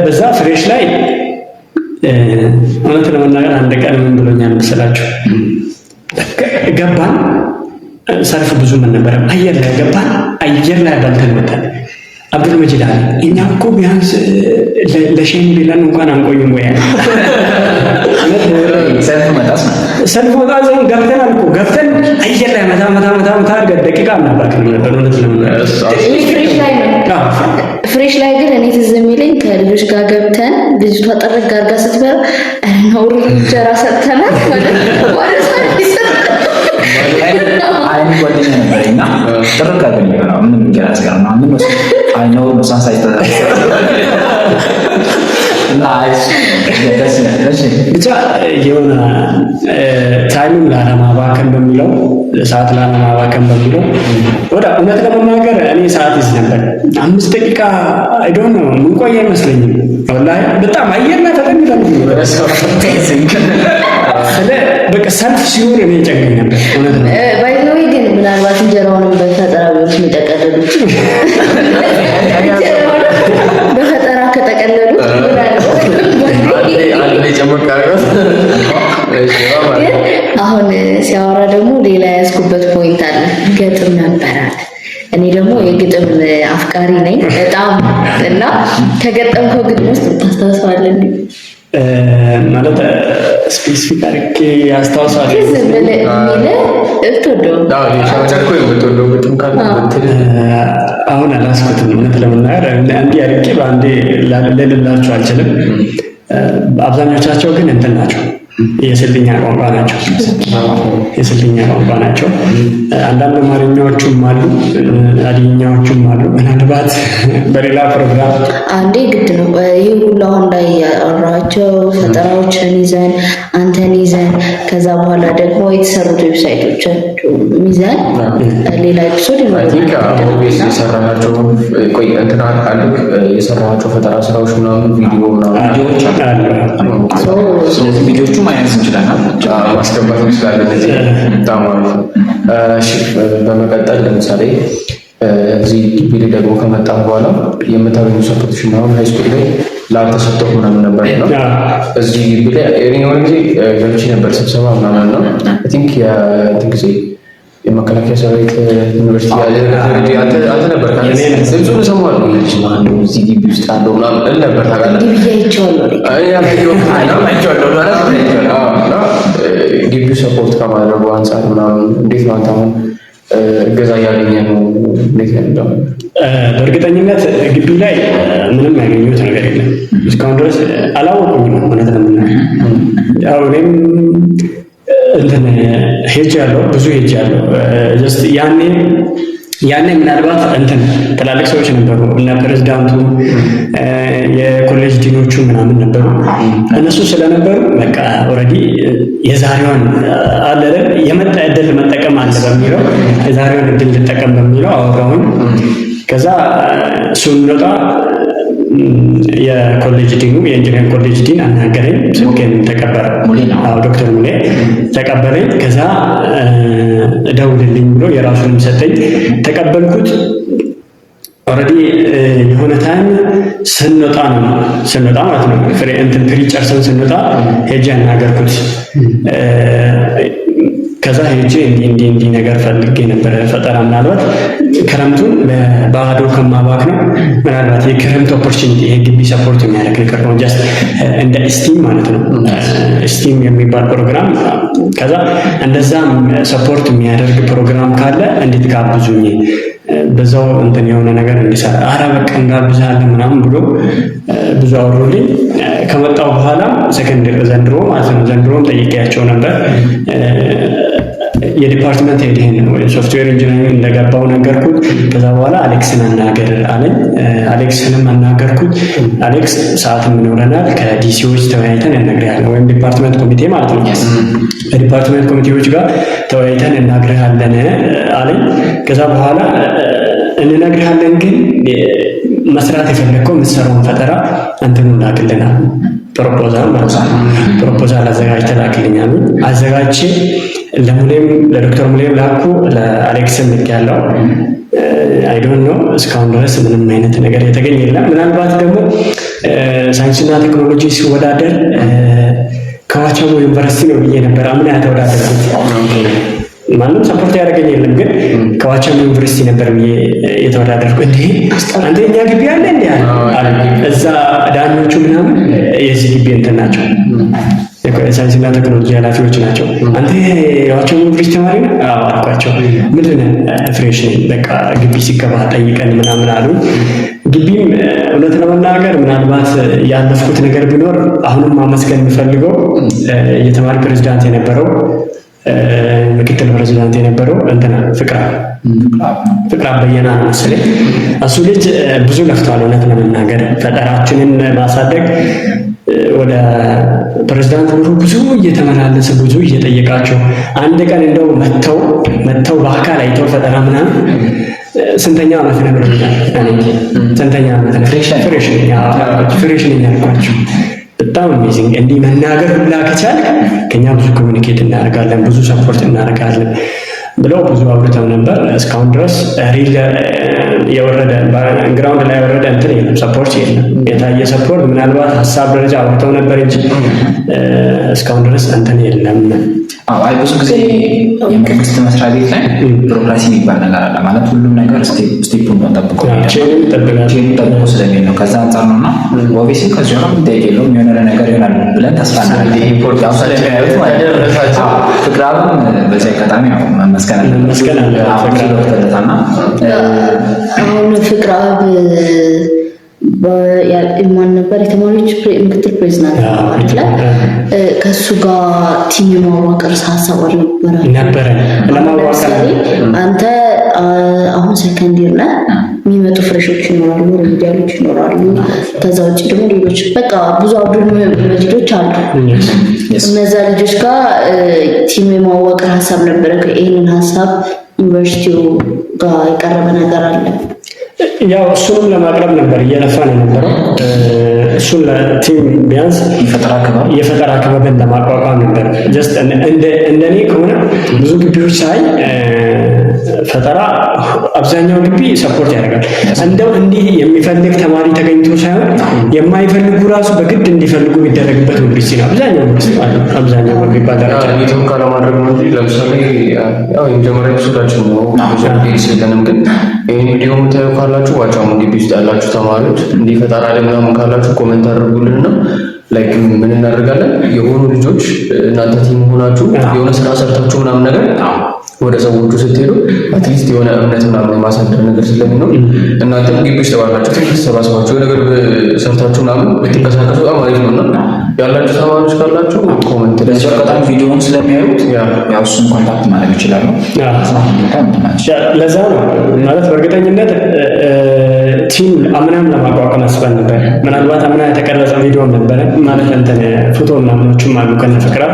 በዛ ፍሬሽ ላይ እውነት ለመናገር አንድ ቀን ምን ብሎኛል መሰላችሁ? ገባን ሰልፍ ብዙ ምን ነበር፣ አየር ላይ ገባን፣ አየር ላይ በልተን መጣን። አብዱል መጂድ አለ እኛ እኮ ቢያንስ ለሸኝ ቢለን እንኳን አንቆይም ወይ ሰልፍ መጣ ዘን ገብተን አልኩ ገብተን አየር ላይ መታ ደቂቃ አናባክም ነበር። እውነት ለመናገር ፍሬሽ ላይ ግን እኔ ትዝ የሚለኝ ከልጆች ጋር ገብተን ልጅቷ ጠረግ አድርጋ ስትበላ ነውር እንጀራ ሰጥተናል ማለት አይን ጓደኛ ነበረኝና ጥርቅ አገኘ ነው ምን እንጀራ ስጋር ነው ምን ወስ አይ ነው ሳንሳ ብቻ የሆነ ታይምን ላለማባከን በሚለው ሰዓት ላለማባከን በሚለው ወደ እውነት ለመናገር እኔ ሰዓት ይዝ ነበር 5 ደቂቃ አይ ዶንት ኖ ምን ቆየ አይመስለኝም። ወላሂ በጣም አየር ላይ ፈጠን ይላል። በቃ ሰልፍ ሲሆን እኔ ጨንቀኝ ነበር እውነት ነው። ባይዘው ግን ምናልባት እንጀራውንም በፈጠራ ቢሆንስ የሚጠቀልሉት በፈጠራ ከተቀለሉት አሁን ሲያወራ ደግሞ ሌላ ያዝኩበት ፖይንት አለ። ገጥም ነበራል። እኔ ደግሞ የግጥም አፍቃሪ ነኝ በጣም እና ከገጠምከው ግጥም ውስጥ ታስታውሳለህ ማለት ስፔሲፊክ አድርጌ ያስታውሳለሁ። አሁን አላስኩትም እውነት ለመናገር እንዲህ አድርጌ በአንዴ ልልላችሁ አልችልም። አብዛኞቻቸው ግን እንትን ናቸው፣ የስልጥኛ ቋንቋ ናቸው። የስልጥኛ ቋንቋ ናቸው። አንዳንድ አማርኛዎቹም አሉ፣ ሀዲኛዎቹም አሉ። ምናልባት በሌላ ፕሮግራም አንዴ ግድ ነው ይህ ሁሉ አሁን ላይ ያወራቸው ፈጠራዎችን ይዘን አንተን ይዘን ከዛ በኋላ ደግሞ የተሰሩት ዌብሳይቶችን ይዘን ሌላ ኤፒሶድ የሰራቸው ፈጠራ ስራዎች ምናምን ቪዲዮ ቪዲዮዎች አሉ። ስለዚህ ቪዲዮቹ ማየት እንችላለን፣ ማስገባት እንችላለን። እዚህ በጣም አሪፍ። እሺ በመቀጠል ለምሳሌ እዚህ ግቢ ላይ ደግሞ ከመጣ በኋላ የምታገኙ ሰፖርቴሽን አሁን ሃይ ስኩል ላይ ላልተሰጠው ምናምን ነበር ነው። እዚህ ግቢ ላይ የሆነ ጊዜ ገብቼ ነበር ስብሰባ ምናምን ነው። አይ ቲንክ የእንትን ጊዜ የመከላከያ ሰራዊት ዩኒቨርሲቲ አንተ ነበር ድምፁን እሰማዋለሁ እዚህ ግቢ ውስጥ ያለው ምናምን ነበር ታውቃለህ። ግቢው ሰፖርት ከማድረጉ አንጻር ምናምን እንዴት ነው አንተ አሁን እገዛ እያገኘ ነው? እንዴት ነው? በእርግጠኝነት ግቢ ላይ ምንም ያገኘሁት ነገር የለም እስካሁን ድረስ አላወቁኝም። እውነት ለምናምን ያው እኔም እንትን ሄጃለሁ፣ ብዙ ሄጃለሁ። ጀስት ያኔ ምናልባት እንትን ትላልቅ ሰዎች ነበሩ እና ፕሬዝዳንቱ የኮሌጅ ዲኖቹ ምናምን ነበሩ። እነሱ ስለነበሩ በቃ ኦልሬዲ የዛሬዋን አለ የመጣ እድል መጠቀም አለ በሚለው የዛሬዋን እድል ልጠቀም በሚለው አወራሁኝ። ከዛ ስንወጣ የኮሌጅ ዲኑ የኢንጂነሪንግ ኮሌጅ ዲን አናገረኝ። ስልኬን ተቀበለ። ዶክተር ሙሌ ተቀበለኝ። ከዛ ደውልልኝ ብሎ የራሱንም ሰጠኝ። ተቀበልኩት። ኦልሬዲ የሆነ ታይም ስንወጣ ማለት ነው ፍሪ ጨርሰን ስንወጣ ሄጄ አናገርኩት። ከዛ ሄጄ እንዲህ ነገር ፈልጌ ነበረ ፈጠራ ምናልባት ክረምቱን በባዶ ከማባክ ነው ምናልባት የክረምት ኦፖርቹኒቲ የግቢ ሰፖርት የሚያደርግ ነገር ነው። ጀስት እንደ ስቲም ማለት ነው ስቲም የሚባል ፕሮግራም። ከዛ እንደዛም ሰፖርት የሚያደርግ ፕሮግራም ካለ እንዴት ጋብዙኝ በዛው እንትን የሆነ ነገር እንዲሰራ አረ በቃ እንጋብዛለን ምናምን ብሎ ብዙ አወሩልኝ። ከመጣው በኋላ ሰከንደሪ ዘንድሮ ማለት ነው ዘንድሮም ጠይቄያቸው ነበር። የዲፓርትመንት ሄድን ወይ ሶፍትዌር ኢንጂነሪንግ እንደገባው ነገርኩት። ከዛ በኋላ አሌክስን አናገር አለኝ። አሌክስንም አናገርኩት። አሌክስ ሰዓትም ይኖረናል ከዲሲዎች ተወያይተን እንነግርሃለን ወይም ዲፓርትመንት ኮሚቴ ማለት ነው ከዲፓርትመንት ኮሚቴዎች ጋር ተወያይተን እንነግርሃለን አለኝ። ከዛ በኋላ እንነግርሃለን ግን መስራት የፈለግከው የምትሰራውን ፈጠራ እንትኑን ላክልናል ፕሮፖዛል ማለት ነው። ፕሮፖዛል አዘጋጅተህ ላክልኛል። አዘጋጅቼ ለሙሌም ለዶክተር ሙሌም ላኩ፣ ለአሌክስም ልኬያለሁ። አይ ዶንት ኖ እስካሁን ድረስ ምንም አይነት ነገር የተገኘ የለም። ምናልባት ደግሞ ሳይንስና ቴክኖሎጂ ሲወዳደር ከዋቸሞ ዩኒቨርሲቲ ነው ብዬ ነበር አምና ያተወዳደርኩት። ማንም ሰፖርት ያደረገኝ የለም፣ ግን ከዋቸሞ ዩኒቨርሲቲ ነበር ብዬ የተወዳደርኩ። እንዴ አንተ እኛ ግቢ አለ እንዴ አለ። እዛ ዳኞቹ ምናምን የዚህ ግቢ እንትን ናቸው ሳይንስና ቴክኖሎጂ ኃላፊዎች ናቸው። አንተ የዋቸሞ ዩኒቨርሲቲ ተማሪ ነህ? አዎ አልኳቸው። ምንድን ነህ? ፍሬሽ ነኝ። በቃ ግቢ ሲገባ ጠይቀን ምናምን አሉ። ግቢም እውነት ለመናገር ምናልባት ያለፍኩት ነገር ቢኖር አሁንም ማመስገን የምፈልገው የተማሪ ፕሬዝዳንት የነበረው ምክትል ፕሬዝዳንት የነበረው እንትና ፍቅራ በየና ነው መሰለኝ። እሱ ልጅ ብዙ ለፍቷል። እውነት ለመናገር ፈጠራችንን ማሳደግ ወደ ፕሬዝዳንት ብሩ ብዙ እየተመላለሰ ብዙ እየጠየቃቸው አንድ ቀን እንደው መተው በአካል አይተው ፈጠራ ምናምን ስንተኛ ዓመት ነው ብለውኛል። ስንተኛ ዓመት ነው? ፍሬሽ ነኝ አልኳቸው። በጣም አሜዚንግ። እንዲህ መናገር ሁላ ከቻልክ ከኛ ብዙ ኮሚኒኬት እናደርጋለን፣ ብዙ ሰፖርት እናደርጋለን ብለው ብዙ አውርተው ነበር። እስካሁን ድረስ ሪል የወረደ ግራውንድ ላይ የወረደ እንትን የለም፣ ሰፖርት የለም። የታየ ሰፖርት ምናልባት ሀሳብ ደረጃ አውርተው ነበር እንጂ እስካሁን ድረስ እንትን የለም። አይ ብዙ ጊዜ የመንግስት መስሪያ ቤት ላይ ቢሮክራሲ የሚባል ነገር አለ ማለት ሁሉም ነገር ስቴፑን ጠብቆ ጠብቆ ስለሚል ነው። ከዛ አንጻር ነው እና ኦፊስ ከዚህ ሆነ ምንጠይቅ የለውም የሆነ ነገር ይሆናል ብለን ተስፋ እናደርጋለን። ፍቅራም በዚህ አጋጣሚ መመስገን አሁን ፍቅራብ ማን ነበር የተማሪዎች ምክትል ፕሬዝዳንት ማለት ላይ ከሱ ጋር ቲም የማዋቀር ሀሳብ ነበረ። አንተ አሁን ሰከንድ ይር ነህ፣ የሚመጡ ፍሬሾች ይኖራሉ፣ ሪሚዲያሎች ይኖራሉ። ከዛ ውጭ ደግሞ ሌሎች በቃ ብዙ አብዱል መጂዶች አሉ። እነዛ ልጆች ጋር ቲም የማዋቀር ሀሳብ ነበረ። ይህንን ሀሳብ ዩኒቨርሲቲው ጋር የቀረበ ነገር አለ። ያው እሱንም ለማቅረብ ነበር እየለፋን የነበረው። እሱን ለቲም ቢያንስ የፈጠራ ክበብን ለማቋቋም ነበር። ጀስት እንደኔ ከሆነ ብዙ ግቢዎች ሳይ ፈጠራ አብዛኛው ግቢ ሰፖርት ያደርጋል። እንደው እንዲህ የሚፈልግ ተማሪ ተገኝቶ ሳይሆን የማይፈልጉ ራሱ በግድ እንዲፈልጉ የሚደረግበት ዩኒቨርሲቲ ነው አብዛኛው ዩኒቨርሲቲ ማለት ነው። አብዛኛው በሚባል ደረጃ ኔትወርክ ካለማድረግ ነው እንጂ ለምሳሌ ያው የመጀመሪያ ኤፒሶዳችን ነው ብዙ የለንም፣ ግን ይህን ቪዲዮ የምታዩ ካላችሁ ዋቻሙ ግቢ ውስጥ ያላችሁ ተማሪዎች እንዲህ ፈጠራ ላይ ምናምን ካላችሁ ኮሜንት አድርጉልንና ላይክ ምን እናደርጋለን? የሆኑ ልጆች እናንተ ቲም ሆናችሁ የሆነ ስራ ሰርታችሁ ምናምን ነገር ወደ ሰዎቹ ስትሄዱ አትሊስት የሆነ እምነት ምናምን የማሳደር ነገር ስለሚኖር እናንተም ግቢ ውስጥ ባላችሁ ተሰባስባችሁ ነገር ሰርታችሁ ምናምን ብትንቀሳቀሱ በጣም አሪፍ ነውና ያላችሁ ተማሪዎች ካላችሁ ኮሜንት ላይ በጣም ቪዲዮውን ስለሚያዩት ያው እሱን ኮንታክት ማድረግ ይችላሉ። ለዛ ነው ማለት በእርግጠኝነት ቲም አምናም ለማቋቋም አስበን ነበር። ምናልባት አምና የተቀረጸ ቪዲዮ ነበረ ማለት እንትን ፎቶ ምናምኖችም አሉ ከነፍቅራ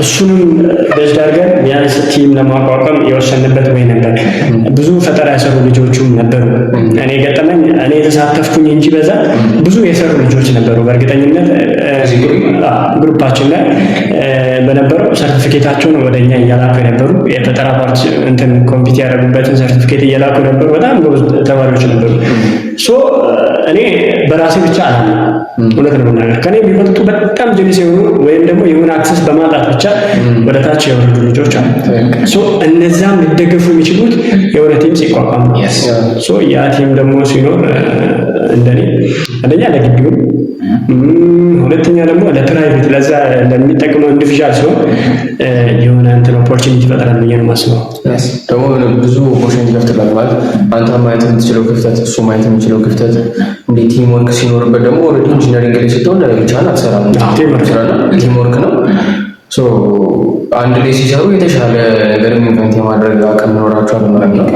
እሱንም በዚህ አድርገን ቢያንስ ቲም ለማቋቋም የወሰንበት ወይ ነበር። ብዙ ፈጠራ የሰሩ ልጆችም ነበሩ። እኔ ገጠመኝ እኔ የተሳተፍኩኝ እንጂ በዛ ብዙ የሰሩ ልጆች ነበሩ። በእርግጠኝነት ግሩፓችን ላይ በነበረው ሰርቲፊኬታቸውን ወደኛ እያላኩ የነበሩ የፈጠራ ፓርት እንትን ኮምፒት ያደረጉበትን ሰርቲፊኬት እየላኩ ነበሩ። በጣም ጎበዝ ተማሪዎች ነበሩ። እኔ በራሴ ብቻ አላምንም። እውነት ነው መናገር ከኔ ቢመጡ በጣም ጀኒስ የሆኑ ወይም ደግሞ የሆነ አክሰስ በማጣት ብቻ ወደ ታች የወረዱ ልጆች አሉ። እነዛም ሊደገፉ የሚችሉት የሆነ ቲም ሲቋቋም ያ ቲም ደግሞ ሲኖር እንደኔ አንደኛ ለግቢው፣ ሁለተኛ ደግሞ ለፕራይቬት ለዛ ለሚጠቅመው ኢንዲቪዥዋል ሲሆን የሆነ እንትን ኦፖርቹኒቲ ይፈጥራል ብዬ ነው የማስበው። ደግሞ ብዙ ኦፖርቹኒቲ ይፈጥራል ማለት አንተ ማየት የምትችለው ክፍተት እሱ ማየት የሚችለው ክፍተት እንደ ቲም ወርክ ሲኖርበት ደግሞ ኦልሬዲ ኢንጂነሪንግ ላይ ስትሆን ብቻህን አትሰራም። ቲም ወርክ ነው። አንድ ላይ ሲሰሩ የተሻለ ነገር ኢንቨንት የማድረግ አቅም ይኖራቸዋል ማለት ነው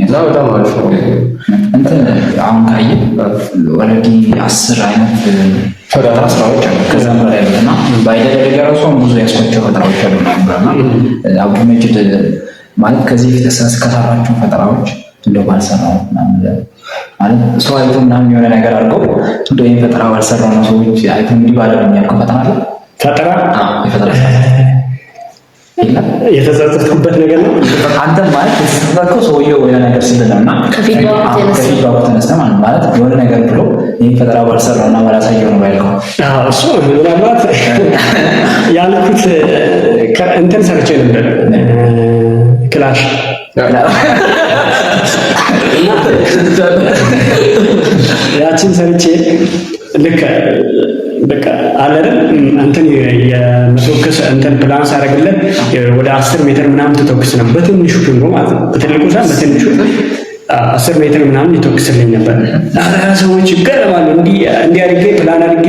እና በጣም አሪፍ ነው። እንትን አሁን ካየህ ኦልሬዲ 10 አይነት ፈጠራ ስራዎች አሉ። ከዛም በላይ ያሉና ባይደረገ ራሱ ብዙ ያስቆጨው ፈጠራዎች አሉ እና አብዱል መጂድ ማለት ከዚህ ፊት ከሰራቸው ፈጠራዎች እንደው ባልሰራው ማለት ሰው አይቶ ምናምን የሆነ ነገር አድርገው እንደው ይሄን ፈጠራ ባልሰራው ነው ሰዎች አይቶ እንዲህ ባለኝ ያልከው ፈጠራ አለ? ፈጠራ የፈጠራ የተጸጸትኩበት ነገር ነው። አንተ ማለት የተጸጸትከው ሰውየው የሆነ ነገር ስለለና ከፊድባክ ተነስተህ ማለት የሆነ ነገር ብሎ ይሄን ፈጠራ ባልሰራውና ባላሳየው ነው ባልከው። እሱ ምናልባት ያልኩት እንትን ሰርቼ ነበር ክላሽ ያችን ሰርቼ ልክ በቃ አለርን እንትን የመተኮስ እንትን ፕላን ሳደርግለት ወደ 10 ሜትር ምናምን ተተኩስ ነው በትንሹ ነው ማለት ነው። በትልቁ ሳይሆን በትንሹ 10 ሜትር ምናምን ይተኩስልኝ ነበር። ሰዎች ይገረማሉ። እንዲህ አድርጌ ፕላን አድርጌ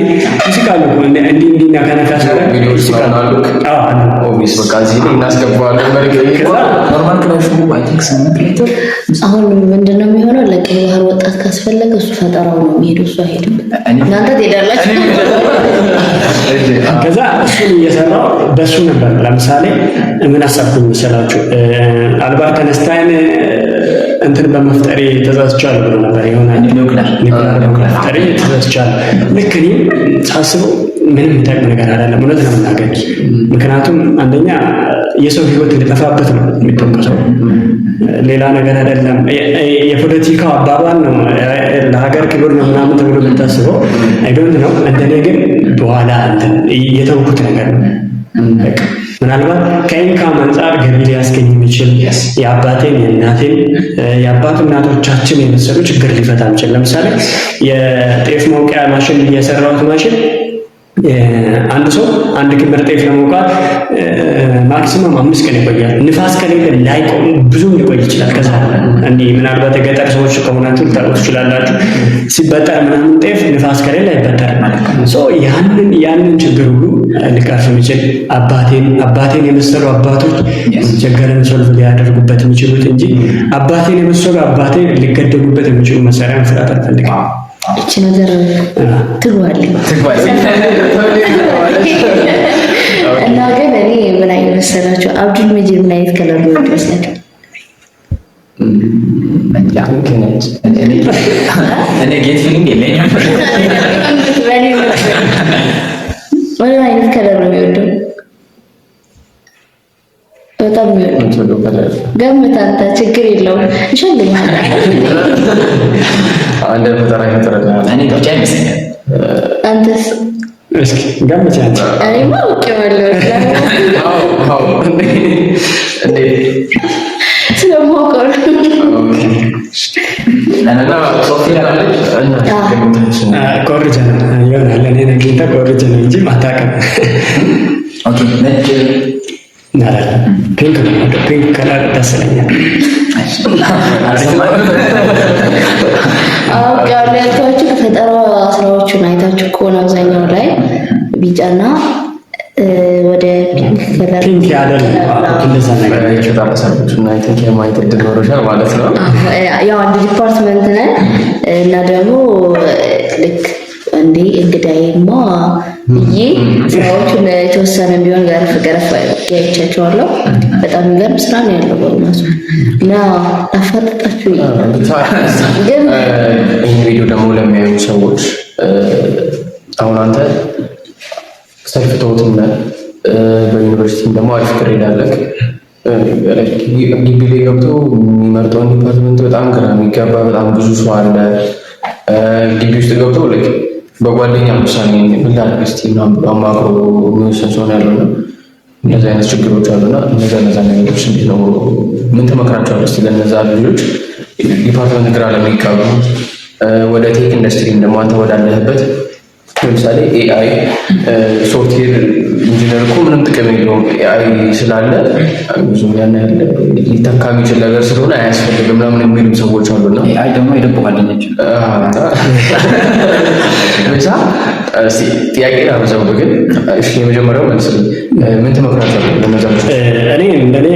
ይስቃሉ። እንዲህ ነካ ሳደርግ ይስቃሉ። ኦብቪየስ በቃ እዚህ ላይ እናስገባዋለን። ኖርማል ክላሽ ነው አይ ቲንክ 8 ሜትር። አሁን ምንድነው የሚሆነው? ለቀይ ባህር ወጣት ካስፈለገ እሱ ፈጠራው ነው የሚሄደው፣ እሱ አይሄድም። እናንተ ትሄዳላችሁ። ከዛ እሱን እየሰራው በሱ ነበር። ለምሳሌ ምን አሰብኩኝ መሰላችሁ? አልበርት አይንስታይን እንትን በመፍጠሬ ተዛዝቻለሁ ብሎ ነበር። የሆነ ኒውክሌር በመፍጠሬ ተዛዝቻለሁ። ልክ እኔም ሳስበው ምንም የሚጠቅም ነገር አይደለም፣ እውነት ነው የምናገር። ምክንያቱም አንደኛ የሰው ሕይወት እንዲጠፋበት ነው የሚጠቀሰው፣ ሌላ ነገር አይደለም። የፖለቲካው አባባል ነው፣ ለሀገር ክብር ነው ምናምን ተብሎ የምታስበው አይዶንት ነው። እንደኔ ግን በኋላ እንትን የተውኩት ነገር ነው። ምናልባት ከኢንካም አንጻር ገቢ ሊያስገኝ የሚችል የአባቴን የእናቴን የአባት እናቶቻችን የመሰሉ ችግር ሊፈታ የሚችል ለምሳሌ የጤፍ መውቂያ ማሽን የሰራሁት ማሽን አንድ ሰው አንድ ክምር ጤፍ ለመውቃት ማክሲመም 5 ቀን ይቆያል። ንፋስ ከሌለ ላይቆም ብዙም ሊቆይ ይችላል። ከዛ እንዲህ ምናልባት የገጠር ሰዎች ከሆናችሁ ልታውቁ ትችላላችሁ። ሲበጠር ምናምን ጤፍ ንፋስ ከሌለ አይበጠርም ማለት ነው። ያንን ችግር ሁሉ ሊቀርፍ የሚችል አባቴን የመሰሉ አባቶች ችግርን ሶልቭ ሊያደርጉበት የሚችሉት እንጂ አባቴን የመሰሉ አባቴ ሊገደሉበት የሚችሉ መሳሪያ መስራት አልፈልግም። እቺ ነገር ትግባለች እና ግን እኔ ምን አይነት መሰላችሁ አብዱል መጂድ ምን አይነት ከለር ነው ይመስላል? እኔ ጌት ፊሊንግ የለኝም። ምን አይነት ከለር ነው የሚወደው? በጣም የሚወደው ገምት አንተ። ችግር የለውም እንሸልማለን። አንድ ፈጠራ ይፈጠራል። እኔ ብቻ ይመስለኛል። አንተስ እስኪ ገምት አንተ። እኔማ አውቄዋለሁ ስለማውቀው ነው። ኮርጀ ነው ይሆናል። እኔ ነግኝታ ኮርጀ ነው እንጂ ማታቀም ነጭ ፒንክ ነው። ፒንክ ከለር ደስ ይለኛል። ያልኳችሁ ከፈጠራ ስራዎቹን አይታችሁ ከሆነ አብዛኛው ላይ ቢጫና ወደ ፒንክ ያደለ እንደዛ ነገር ተጣጣሰችና አይተክ የማየት እድል ኖሮሻል ማለት ነው። ያው አንድ ዲፓርትመንት ነን እና ደግሞ ልክ እንዴ እንግዳይማ ይሄ ስራዎቹን የተወሰነ ቢሆን ጋር ገረፍ ያይቻቸዋለሁ። በጣም የሚገርም ስራ ነው ያለው በእውነቱ እና አፈጣጣችሁ ግን ይሄ ቪዲዮ ደግሞ ለሚያዩ ሰዎች አሁን አንተ ሰልፍ ተውትና በዩኒቨርሲቲ ደግሞ አሪፍ ግሬድ አለክ ግቢ ላይ ገብቶ የሚመርጠውን ዲፓርትመንት በጣም ግራ የሚገባ በጣም ብዙ ሰው አለ። ግቢ ውስጥ ገብቶ ልክ በጓደኛ ውሳኔ ምን ላድርግ እስቲ ምናምን አማክሮ የሚወሰን ሰው ነው ያለውና እነዚህ አይነት ችግሮች አሉና እነዛ ነገሮች እንዴት ነው ምን ትመክራቸዋለህ እስቲ ለእነዛ ልጆች ዲፓርትመንት ግራ ለሚጋቡ ወደ ቴክ ኢንዱስትሪ ደግሞ አንተ ወዳለህበት ለምሳሌ ኤአይ ሶፍትዌር ኢንጂነር እኮ ምንም ጥቅም የለውም ኤአይ ስላለ ብዙ ያን ያለ ሊተካ የሚችል ነገር ስለሆነ አያስፈልግም ምናምን የሚሉ ሰዎች አሉና ኤአይ ደግሞ የደቦ ጓደኞች ብቻ እስቲ ጥያቄ ላበዛው ግን እሺ የመጀመሪያው መልስ ምን ትመክራቸዋለህ ለነዛ ልጆች? እኔ እንደኔ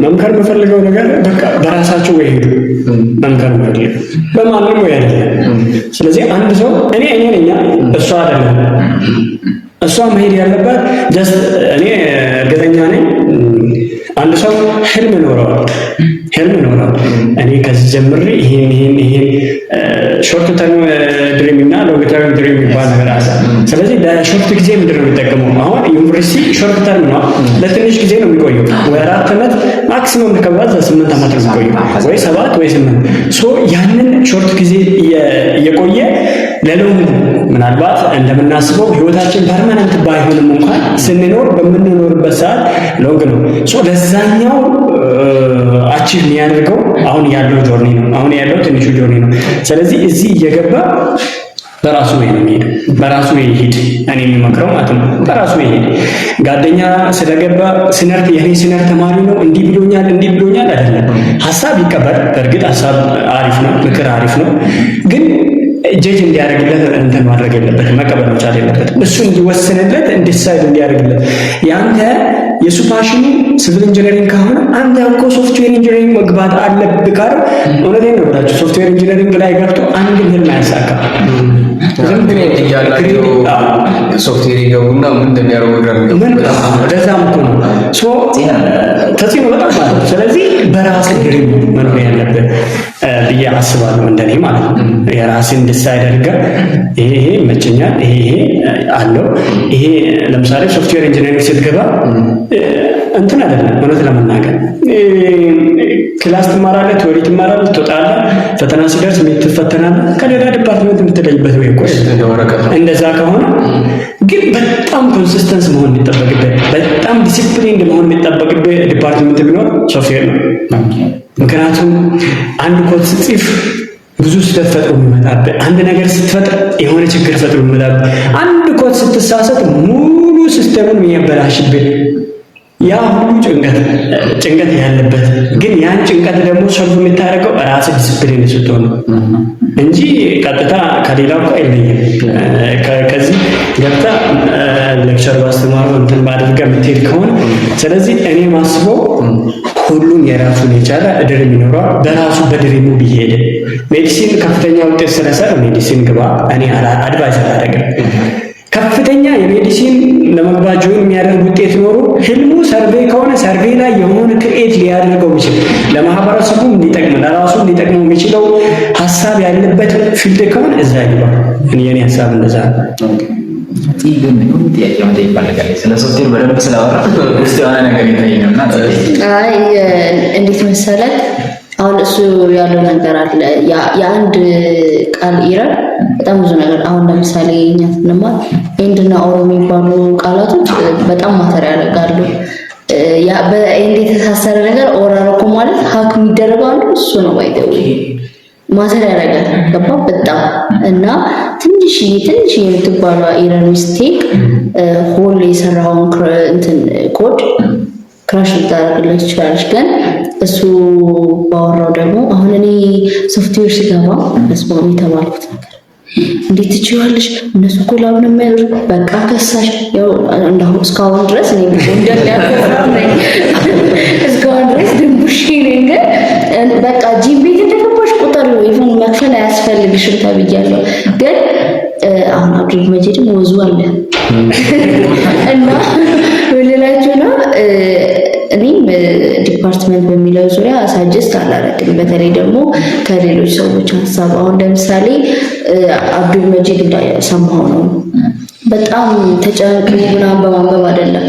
መምከር የምፈልገው ነገር በቃ በራሳቸው ወይ ሄዱ መምከር የምፈልገው በማንም ወይ አይደለም። ስለዚህ አንድ ሰው እኔ ነኝ እሷ አይደለም እሷ መሄድ ያለባት ጀስት እኔ እርግጠኛ ነኝ አንድ ሰው ህልም ኖረዋል እኔ ከዚህ ጀምሬ ይሄን ሾርት ተርም ድሪም እና ሎንግ ተርም ድሪም የሚባል ነገር አለ። ስለዚህ ለሾርት ጊዜ ምንድን ነው የሚጠቀመው? አሁን ዩኒቨርሲቲ ሾርት ተርም ነው፣ ለትንሽ ጊዜ ነው የሚቆየው። ወይ 4 ዓመት ማክሲመም ከባድ 8 ዓመት ነው የሚቆየው፣ ወይ 7 ወይ 8 ሶ ያንን ሾርት ጊዜ እየቆየ ለሎንግ ምናልባት እንደምናስበው ህይወታችን ፐርማነንት ባይሆንም እንኳን ስንኖር በምንኖርበት ሰዓት ሎንግ ነው። ሶ ለዛኛው አቺቭ የሚያደርገው አሁን ያለው ጆርኒ ነው፣ አሁን ያለው ትንሹ ጆርኒ ነው። ስለዚህ እዚህ እየገባ በራሱ ወይ ነው የሚሄድ፣ በራሱ ወይ ይሄድ። እኔ የሚመክረው ማለት ነው በራሱ ወይ ይሄድ። ጓደኛ ስለገባ ስነርት የኔ ስነርት ተማሪ ነው እንዲህ ብሎኛል አይደለም። ሐሳብ ይቀበል። በእርግጥ ሐሳብ አሪፍ ነው፣ ምክር አሪፍ ነው። ግን ጀጅ እንዲያደርግለት እንትን ማድረግ የለበትም፣ መቀበል መቻል የለበትም። እሱ እንዲወስንለት እንዲሳይድ እንዲያደርግለት ያንተ የሱ ፓሽኑ ሲቪል ኢንጂነሪንግ ከሆነ አንተ እኮ ሶፍትዌር ኢንጂነሪንግ መግባት አለብህ ካለ እውነቴን ነው ብላችሁ ሶፍትዌር ኢንጂነሪንግ ላይ ገብቶ አንድ ህልም አያሳካም። ዝም ብሎ ያላቸው ሶፍትዌር ይገቡና ምን እንደሚያደርጉ ለዛም እኮ ነው ሶ ተጽዕኖ በጣም ማለት ነው። ስለዚህ በራስ ድሪም መኖር ያለብህ ብዬ አስባለሁ፣ እንደኔ ማለት ነው። የራስን ዲሳይድ አድርገህ ይሄ ይመቸኛል፣ ይሄ አለው። ይሄ ለምሳሌ ሶፍትዌር ኢንጂነሪንግ ስትገባ እንትን አይደለም እውነት ለመናገር ክላስ ትማራለህ፣ ቲዎሪ ትማራለህ፣ ትወጣለህ፣ ፈተና ሲደርስ ትፈተናለህ፣ ከሌላ ዲፓርትመንት የምትለይበት ወይ እኮ እንደዛ ከሆነ ግን በጣም ኮንሲስተንስ መሆን የሚጠበቅበት በጣም ዲሲፕሊን መሆን የሚጠበቅበት ዲፓርትመንት ቢኖር ሶፍትዌር ነው። ምክንያቱም አንድ ኮድ ስትጽፍ ብዙ ስህተት ፈጥሮ የሚመጣብህ፣ አንድ ነገር ስትፈጥር የሆነ ችግር ፈጥሮ የሚመጣብህ፣ አንድ ኮድ ስትሳሳት ሙሉ ሲስተሙን የሚያበላሽብህ ያ ሁሉ ጭንቀት ያለበት ግን ያን ጭንቀት ደግሞ ሶልቭ የምታደርገው ራስህ ዲሲፕሊን ስትሆን እንጂ ቀጥታ ከሌላው እኮ አይለይም። ከዚህ ገብታ ሌክቸር ባስተማረው እንትን ባደርገህ የምትሄድ ከሆነ ስለዚህ እኔ ማስበው ሁሉም የራሱን የቻለ ድሪም ይኖረዋል። በራሱ በድሪሙ ቢሄድ ሜዲሲን ከፍተኛ ውጤት ስለሰራ ሜዲሲን ግባ እኔ አድቫይስ አላደርግም። ከፍተኛ የሜዲሲን ለመግባት ጆይን የሚያደርግ ውጤት ኖሮ ህልሙ ሰርቬይ ከሆነ ሰርቬይ ላይ የሆነ ክሬት ሊያደርገው የሚችል ለማህበረሰቡ እንዲጠቅም ለራሱ እንዲጠቅም የሚችለው ሀሳብ ያለበት ፊልድ ከሆነ እዛ ይገባ። የኔ ሀሳብ እንደዛ ነው። ይሄን ነው ጥያቄ መጠየቅ ፈልጋለሁ። ስለ ሶፍትዌር በደንብ ስላወራ ውስጥ የሆነ ነገር ይታየኛልና እንዴት መሰለህ አሁን እሱ ያለው ነገር አለ። የአንድ ቃል ኢረር በጣም ብዙ ነገር አሁን ለምሳሌ እኛ ስንማር ኤንድ እና ኦር የሚባሉ ቃላቶች በጣም ማተር ያደርጋሉ። ያ በኤንድ የተሳሰረ ነገር ኦር አረኩ ማለት ሀክ የሚደረገው አንዱ እሱ ነው ባይደው ማተር ያደርጋል። ገባ በጣም እና ትንሽ የምትባለው ኤረር ሚስቴክ ሆል የሰራውን እንትን ኮድ ክራሽ ልታደርግለት ትችላለች። ግን እሱ ባወራው ደግሞ አሁን እኔ ሶፍትዌር ሲገባ መስማም የተባልኩት ነገር እንዴት ትችላለሽ? እነሱ እኮ ላብ ነው የሚያደርጉ በቃ ከሳሽ ያው እንደው እስካሁን ድረስ እኔ እስካሁን ድረስ ድንቡሽ ነኝ። ግን በቃ ጂም ቤት እንደገባሽ ቁጥር ኢቭን መክፈል አያስፈልግሽም ተብያለሁ። ግን አሁን አብዱል መጂድም ወዙ አለ እና ወለላችሁ ነው። እኔም ዲፓርትመንት በሚለው ዙሪያ ሳጀስት አላረግም። በተለይ ደግሞ ከሌሎች ሰዎች ሀሳብ አሁን ለምሳሌ አብዱል መጂድ እንዳሰማው ነው በጣም ተጨንቆ ምናምን በማንበብ አይደለም።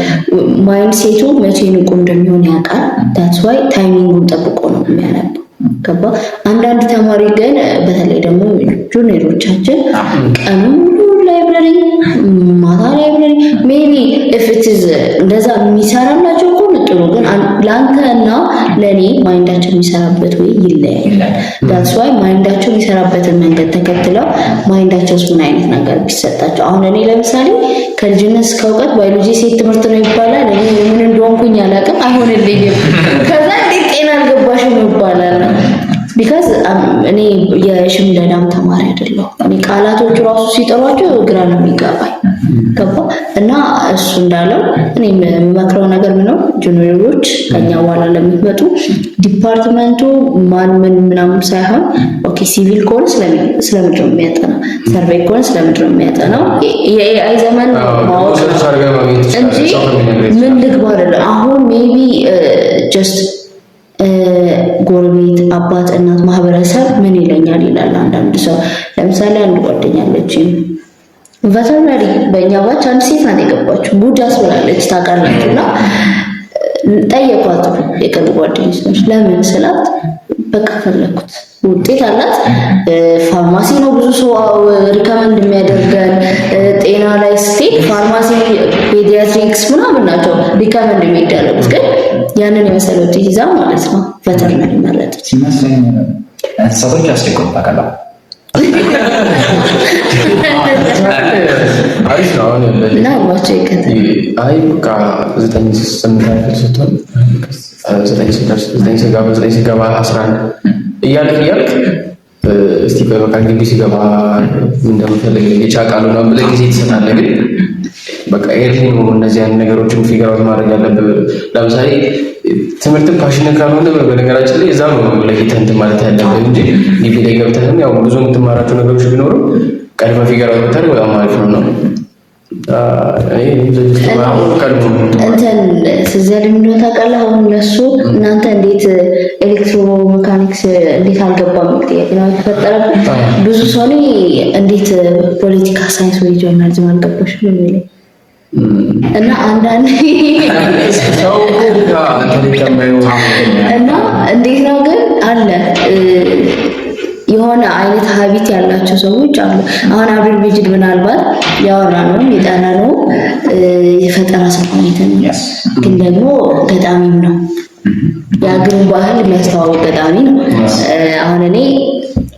ማይንድ ሴቱ መቼ ንቁ እንደሚሆን ያውቃል። ታትስ ዋይ ታይሚንጉን ጠብቆ ነው የሚያነበው። ገባ። አንዳንድ ተማሪ ግን በተለይ ደግሞ ጁኒየሮቻችን ቀኑን ላይብረሪ ማታ ላይብረሪ ሜቢ ኢፍ ኢት ኢዝ እንደዛ የሚሰራላቸው እኮ ጥሩ። ግን ለአንተ እና ለእኔ ማይንዳቸው የሚሰራበት ወይ ይለያል። ዳትስ ዋይ ማይንዳቸው የሚሰራበትን መንገድ ተከትለው ማይንዳቸው ምን አይነት ነገር ቢሰጣቸው። አሁን እኔ ለምሳሌ ከልጅነት እስከ እውቀት ባዮሎጂ ሴት ትምህርት ነው ይባላል። እኔ ምን እንደሆንኩኝ አላውቅም፣ አይሆንልኝም። ከዛ እንዴት ጤና አልገባሽም ይባላል። ቢካዝ እኔ የሽምደዳም ተማሪ አይደለሁ። እኔ ቃላቶቹ ራሱ ሲጠሯቸው ግራ ነው የሚገባኝ። ገባ እና እሱ እንዳለው እኔ የምመክረው ነገር ምነው ጁኒየሮች ከኛ በኋላ ለሚመጡ ዲፓርትመንቱ ማን ምን ምናምን ሳይሆን ኦኬ ሲቪል ከሆነ ስለምንድን ነው የሚያጠናው፣ ሰርቬይ ከሆነ ስለምንድን ነው የሚያጠናው፣ የኤአይ ዘመን ማወቅ እንጂ ምን ልግባ አይደለም። አሁን ሜቢ ጀስት ጎረቤት፣ አባት፣ እናት፣ ማህበረሰብ ምን ይለኛል ይላል አንዳንድ ሰው። ለምሳሌ አንድ ጓደኛ አለችኝ ቬተርናሪ በእኛ ባች አንድ ሴት ናት የገባችው ጉዳስ ብላለች ታውቃላችሁ። እና ጠየኳት የቅርብ ጓደኞች ነች ለምን ስላት በቃ ፈለኩት ውጤት አላት። ፋርማሲ ነው ብዙ ሰው ሪከመንድ የሚያደርገን ጤና ላይ ስቴክ ፋርማሲ፣ ፔዲያትሪክስ ምናምን ናቸው ሪከመንድ የሚደረጉት። ግን ያንን የመሰለ ውጤት ይዛ ማለት ነው ቬተርናሪ መረጠች። ሲመስለኝ እንስሳቶች ያስቸግሩ ታውቃለህ። አሪፍ ነው። አሁን እና ባቸው ይከተል አይ በቃ 9 ስትሆን 9 ሲገባ 11 እያልክ እስቲ በቃ ግቢ ሲገባ እንደምፈልግ የቻቃሉ ነው ብለህ ጊዜ ትሰጣለህ። ግን በቃ ኤርሊ ነው እነዚህ አይነት ነገሮችን ፊገር አውት ማድረግ ያለብህ። ለምሳሌ ትምህርት ፓሽን ካልሆነ በነገራችን ላይ እዛ ነው ለጌታ እንትን ማለት ያለብህ እንጂ ግቢ ላይ ገብተህም ያው ብዙ የምትማራቸው ነገሮች ቢኖሩ ቀድመህ ፊገር አውት ብታደርግ በጣም አሪፍ ነው። እንትን ስዘል የሚለው ታውቃለህ። አሁን እነሱ እናንተ እንዴት ኤሌክትሮ ሜካኒክስ እንዴት አልገባም ጥያቄ ነው የተፈጠረብን። ብዙ ሰው እንዴት ፖለቲካ ሳይንስ ወይ ጆርናሊዝም አልገባሽም የሚለኝ እና አንዳንድ እና እንዴት ነው ግን አለ የሆነ አይነት ሀቢት ያላቸው ሰዎች አሉ። አሁን አብዱል መጂድ ምናልባት ያወራ ነው የጠራ ነው የፈጠራ ስሜት ነው፣ ግን ደግሞ ገጣሚም ነው። የአገሩን ባህል የሚያስተዋውቅ ገጣሚ ነው። አሁን እኔ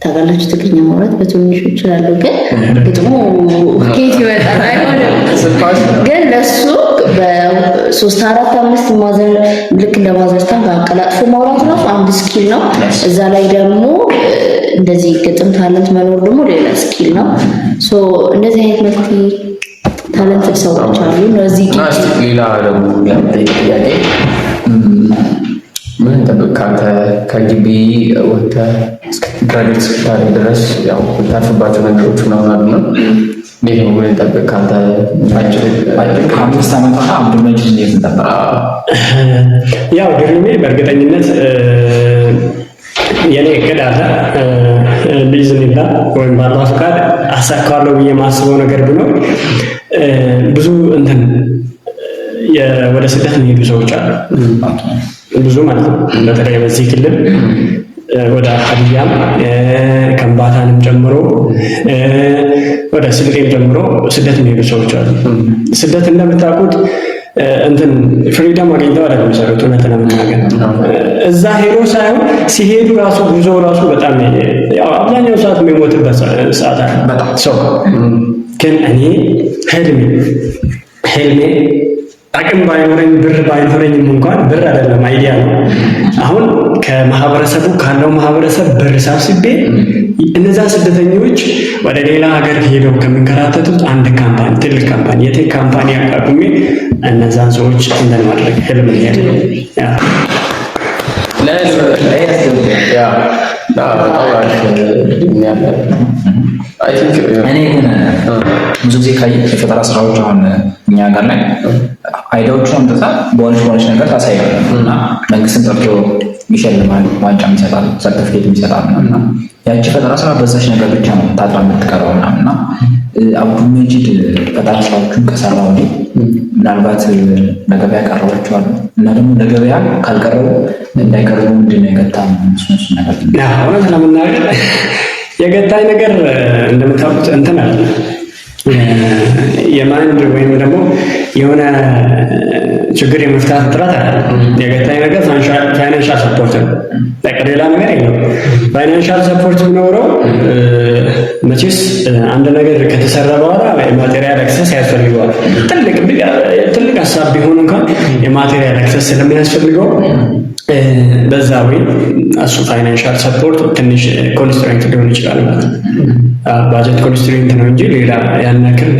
ታውቃላችሁ ትግርኛ ማውራት በትንሹ እችላለሁ፣ ግን ግጥሙ ከየት ይመጣል አይሆንም። ግን ለሱ በ3 4 5 ማዘር ልክ እንደ ማዘርታን አቀላጥፎ ማውራት ራሱ አንድ ስኪል ነው። እዛ ላይ ደግሞ እንደዚህ ግጥም ታለንት መኖር ደግሞ ሌላ ስኪል ነው። ሶ እንደዚህ አይነት መልቲ ታለንት ሰዎች አሉ ነው። እዚህ ሌላ ደግሞ ጥያቄ ምን ተበቃተ ከግቢ ወጥተህ ግራጁዌት እስክታደርግ ድረስ ያው የምታልፍባቸው ነገሮች ምናምን አሉ ነው። እንዴት ነው ምን ተበቃተ? ከ5 ዓመት በኋላ አብዱል መጂድ እንዴት ነበር? ያው ድሪሜ በእርግጠኝነት የኔ እቅድ አለ ቢዝኒላ ወይም ባላ ፈቃድ አሳካዋለሁ ብዬ የማስበው ነገር ቢኖር ብዙ እንትን ወደ ስደት የሚሄዱ ሰዎች አሉ። ብዙ ማለት ነው። በተለይ በዚህ ክልል ወደ ሀዲያም ከምባታንም ጨምሮ ወደ ስልጤም ጨምሮ ስደት የሚሄዱ ሰዎች አሉ። ስደት እንደምታውቁት እንትን ፍሪደም አግኝተው አይደለም የሚሰሩት። እውነት ለመናገር እዛ ሄዶ ሳይሆን ሲሄዱ ራሱ ጉዞ ራሱ በጣም ያው አብዛኛው ሰዓት የሚሞትበት ሰዓት አለ በጣም ሰው ግን እኔ ህልሜ አቅም ባይኖረኝ ብር ባይኖረኝም እንኳን ብር አይደለም አይዲያ ነው። አሁን ከማህበረሰቡ ካለው ማህበረሰብ ብር ሰብስቤ እነዛ ስደተኞች ወደ ሌላ ሀገር ሄደው ከሚንከራተቱት አንድ ካምፓኒ ትልቅ ካምፓኒ የቴክ ካምፓኒ አቋቁሜ እነዛን ሰዎች እንትን ማድረግ ህልም ነው። እኔ ግን ብዙ ጊዜ የፈጠራ ስራዎች አሁን እኛ ጋር ላይ አይዲያዎቹ አምጥታ በሆነች ነገር ታሳያለህ እና መንግስትን ጠርቶ ይሸልማል፣ ዋንጫም ይሰጣል፣ ሰርተፍኬት ይሰጣል እና ያቺ ፈጠራ ስራ በዛች ነገር ብቻ ነው ታጥራ የምትቀረው እና አብዱል መጂድ ፈጠራ ስራዎቹን ከሰራ ወዲህ ምናልባት ለገበያ ቀረባቸዋል እና ደግሞ ለገበያ ካልቀረቡ እንዳይቀርቡ ምንድን ነው የገታው እሱ ነገር? እውነት ለመናገር የገታኝ ነገር እንደምታውቁት እንትን አለ የማይንድ ወይም ደግሞ የሆነ ችግር የመፍታት ጥረት አለ። የገታኝ ነገር ፋይናንሻል ሰፖርት ነው። ሌላ ነገር የለውም። ፋይናንሻል ሰፖርት ቢኖረው መቼስ አንድ ነገር ከተሰራ በኋላ የማቴሪያል አክሰስ ያስፈልገዋል። ትልቅ ሀሳብ ቢሆን እንኳን የማቴሪያል አክሰስ ስለሚያስፈልገው በዛ ወይ እሱ ፋይናንሻል ሰፖርት ትንሽ ኮንስትሬንት ሊሆን ይችላል ማለት ነው። ባጀት ኮንስትሬንት ነው እንጂ ሌላ ያን ያክል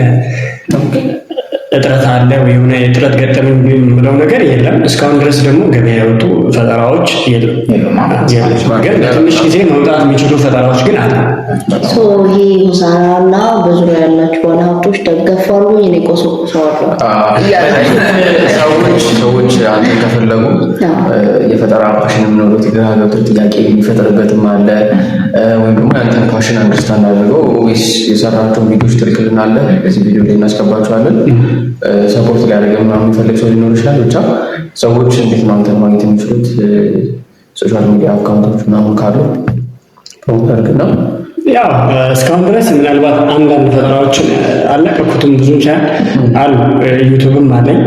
እጥረት አለ ወይ የሆነ የጥረት ገጠመኝ የምለው ነገር የለም። እስካሁን ድረስ ደግሞ ገበያ የወጡ ፈጠራዎች የለም። ግን በትንሽ ጊዜ መውጣት የሚችሉ ፈጠራዎች ግን አለ። ይሄ ሆሳዕናና በዙሪያ ያላችሁ ባለሀብቶች ደገፋሉ እኔ ቆሰቁሰዋለሁ። ሰዎች አንተን ከፈለጉ የፈጠራ ፓሽን የሚኖሩት የጋገብተው ጥያቄ የሚፈጥርበትም አለ ወይም ደግሞ ያንተን ፓሽን አንደርስታንድ አድርገው ወይስ የሰራቸውን ቪዲዮች ትልክልናለህ በዚህ ቪዲዮ ላይ እናስገባቸዋለን ሰፖርት ሊያደርግ ምናምን የሚፈልግ ሰው ሊኖር ይችላል። ብቻ ሰዎች እንዴት ነው አንተን ማግኘት የሚችሉት? ሶሻል ሚዲያ አካውንቶች ምናምን ካሉ ፕሮሞት አድርግና ያው እስካሁን ድረስ ምናልባት አንዳንድ ፈጠራዎችን አለቀኩትም ብዙም ሳይሆን አሉ። ዩቱብም አለኝ።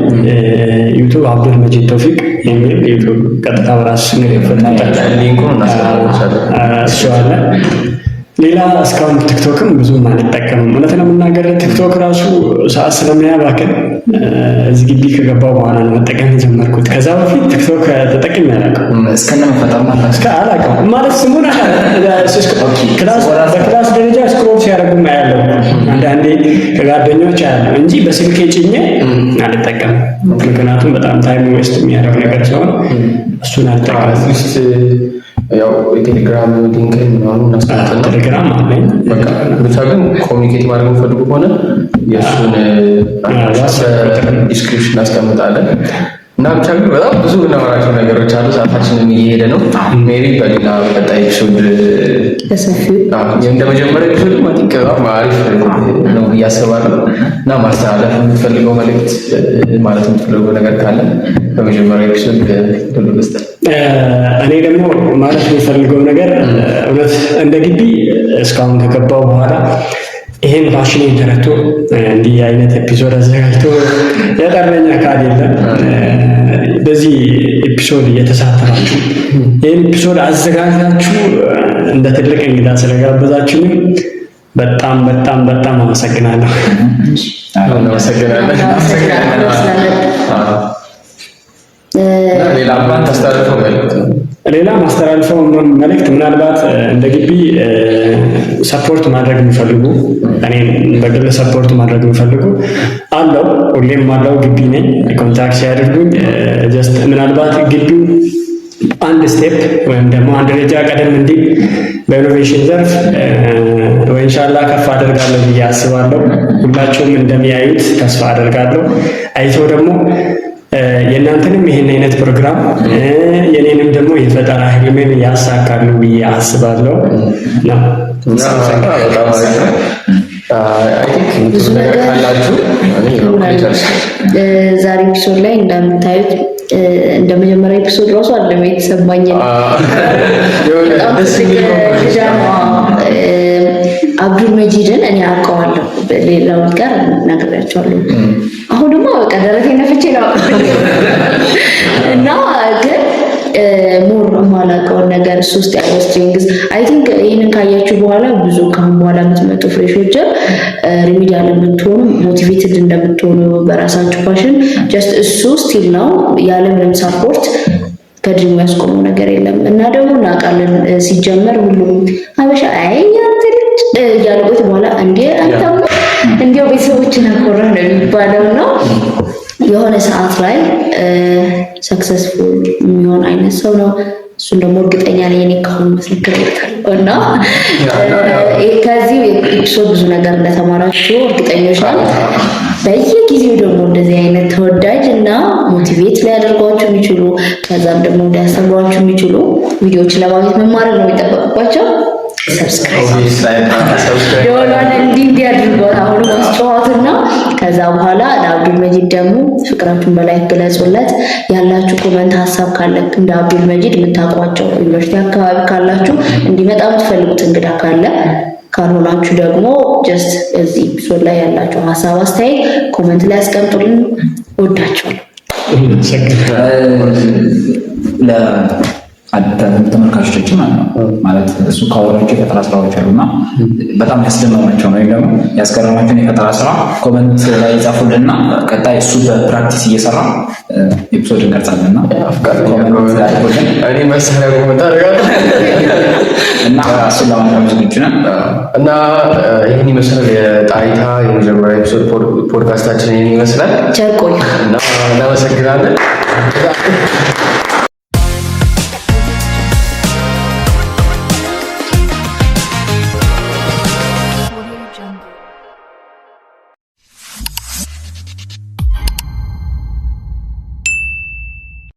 ዩቱብ አብዱል መጂድ ተውፊቅ የሚል ዩቱብ ቀጥታ በራሱ ነው የፈጠረው። ሊንኩን እናስቀምጣለን። እሱ አለ። ሌላ እስካሁን ቲክቶክም ብዙም አንጠቀምም። እውነት ለመናገር ቲክቶክ ራሱ ሰዓት ስለሚያባክን እዚህ ግቢ ከገባው በኋላ ነው መጠቀም የጀመርኩት። ከዛ በፊት ቲክቶክ ተጠቅሜ አላውቅም። አላውቅም ማለት ስሙን በክላስ ደረጃ ስክሮል ሲያደርጉም አያለሁ፣ አንዳንዴ ከጓደኞች አያለሁ እንጂ በስልኬ ጭኜ አልጠቀምም። ምክንያቱም በጣም ታይም ዌስት የሚያደርግ ነገር ስለሆነ እሱን አልጠቀምም። ያው የቴሌግራም ሊንክን ምናምን እናስቀምጣለን። ቴሌግራም አለኝ። ብቻ ግን ኮሚኒኬት ማድረግ ፈልጉ ከሆነ የእሱን ዲስክሪፕሽን እናስቀምጣለን እና ብቻ ግን በጣም ብዙ የምናወራቸው ነገሮች አሉ። ሰዓታችንም እየሄደ ነው። ሜቢ በሌላ በቀጣይ ኤፒሶድ እንደ መጀመሪያ ኤፒሶድ ማቲንክ በጣም አሪፍ ነው ብዬ አስባለሁ እና ማስተላለፍ የምትፈልገው መልዕክት ማለት የምትፈልገው ነገር ካለ በመጀመሪያ ኤፒሶድ ሁሉ ልስጥህ። እኔ ደግሞ ማለት የሚፈልገው ነገር እውነት እንደ ግቢ እስካሁን ከገባው በኋላ ይሄን ፓሽኔን ተረድቶ እንዲህ አይነት ኤፒሶድ አዘጋጅቶ የጠረኛ አካል የለም። በዚህ ኤፒሶድ እየተሳተፋችሁ ይህን ኤፒሶድ አዘጋጅታችሁ እንደ ትልቅ እንግዳ ስለጋበዛችሁኝ በጣም በጣም በጣም አመሰግናለሁ። ሌላ ማስተላልፈው መልእክት ምናልባት እንደ ግቢ ሰፖርት ማድረግ የሚፈልጉ እኔን በግል ሰፖርት ማድረግ የሚፈልጉ አለው፣ ሁሌም አለው። ግቢ ነኝ፣ ኮንታክት ሲያደርጉኝ ጀስት ምናልባት ግቢው አንድ ስቴፕ ወይም ደግሞ አንድ ደረጃ ቀደም እንዲል በኢኖቬሽን ዘርፍ ወይ ኢንሻአላህ ከፍ አደርጋለሁ ብዬ አስባለሁ። ሁላችሁም እንደሚያዩት ተስፋ አደርጋለሁ። አይቶ ደግሞ የእናንተንም ይሄን አይነት ፕሮግራም የኔንም ደግሞ የፈጠራ ህልሜን ያሳካሉ ብዬ አስባለሁ። ዛሬ ኤፒሶድ ላይ እንደምታዩት እንደ መጀመሪያ ኤፒሶድ ራሱ አይደለም የተሰማኝ አብዱል መጂድን እኔ አውቀዋለሁ፣ ሌላው ጋር ነግሬያቸዋለሁ። አሁን ደግሞ በቃ ደረቴን ነፍቼ ነው እና ግን ሞር የማላውቀውን ነገር እሱ ውስጥ ያለው ስትሪንግስ አይ ቲንክ ይህንን ካያችሁ በኋላ ብዙ ካሁን በኋላ የምትመጡ ፍሬሾች ሪሚዲያል የምትሆኑ ሞቲቬትድ እንደምትሆኑ በራሳችሁ ፓሽን ጀስት እሱ ስቲል ነው ያለምንም ሳፖርት ከድሪሙ ያስቆመው ነገር የለም። እና ደግሞ እናውቃለን ሲጀመር ሁሉም ሀበሻ አይ ያንተ ልጅ እያለቁት በኋላ እንዲያው ቤተሰቦችን አኮራ ነው የሚባለው ነው። የሆነ ሰዓት ላይ ሰክሰስፉል የሚሆን አይነት ሰው ነው። እሱን ደግሞ እርግጠኛ ነኝ እኔ ካሁን መስክሬታለሁ እና ከዚህ ኤፒሶድ ብዙ ነገር እንደተማራችሁ እርግጠኞች ነን። በየጊዜው ደግሞ እንደዚህ አይነት ተወዳጅ እና ሞቲቬት ሊያደርጓችሁ የሚችሉ ከዛም ደግሞ ሊያስተምሯችሁ የሚችሉ ቪዲዮዎችን ለማግኘት መማር ነው የሚጠበቅባቸው። ሰብስክራይብ ደወሏን እንዲህ አድርጓት አሁን ማስጨዋትና ከዛ በኋላ ለአብዱል መጂድ ደግሞ ፍቅራችሁን በላይ ገለጹለት። ያላችሁ ኮመንት ሀሳብ ካለ እንደ አብዱል መጂድ የምታውቋቸው ዩኒቨርሲቲ አካባቢ ካላችሁ እንዲመጣ የምትፈልጉት እንግዳ ካለ ካልሆናችሁ ደግሞ ጀስት እዚህ ኤፒሶድ ላይ ያላችሁ ሀሳብ አስተያየት ኮመንት ላይ አስቀምጡልን። ወዳችኋለሁ። ተመልካቾቻችን ማለት እሱ ካወራቸው የፈጠራ ስራዎች አሉና በጣም ያስደመማቸው ነው ወይም ደግሞ ያስገረማቸውን የፈጠራ ስራ ኮመንት ላይ ጻፉልና ቀጣይ እሱ በፕራክቲስ እየሰራ ኤፒሶድ እንቀርጻለንና እኔ መሳሪያ ኮመንት አደርጋለሁ እና እሱን ለማድረግ ዝግጁ ነን እና ይህን ይመስላል የጣይታ የመጀመሪያ ኤፒሶድ ፖድካስታችን ይህን ይመስላል። ቸር ቆዩ። እናመሰግናለን።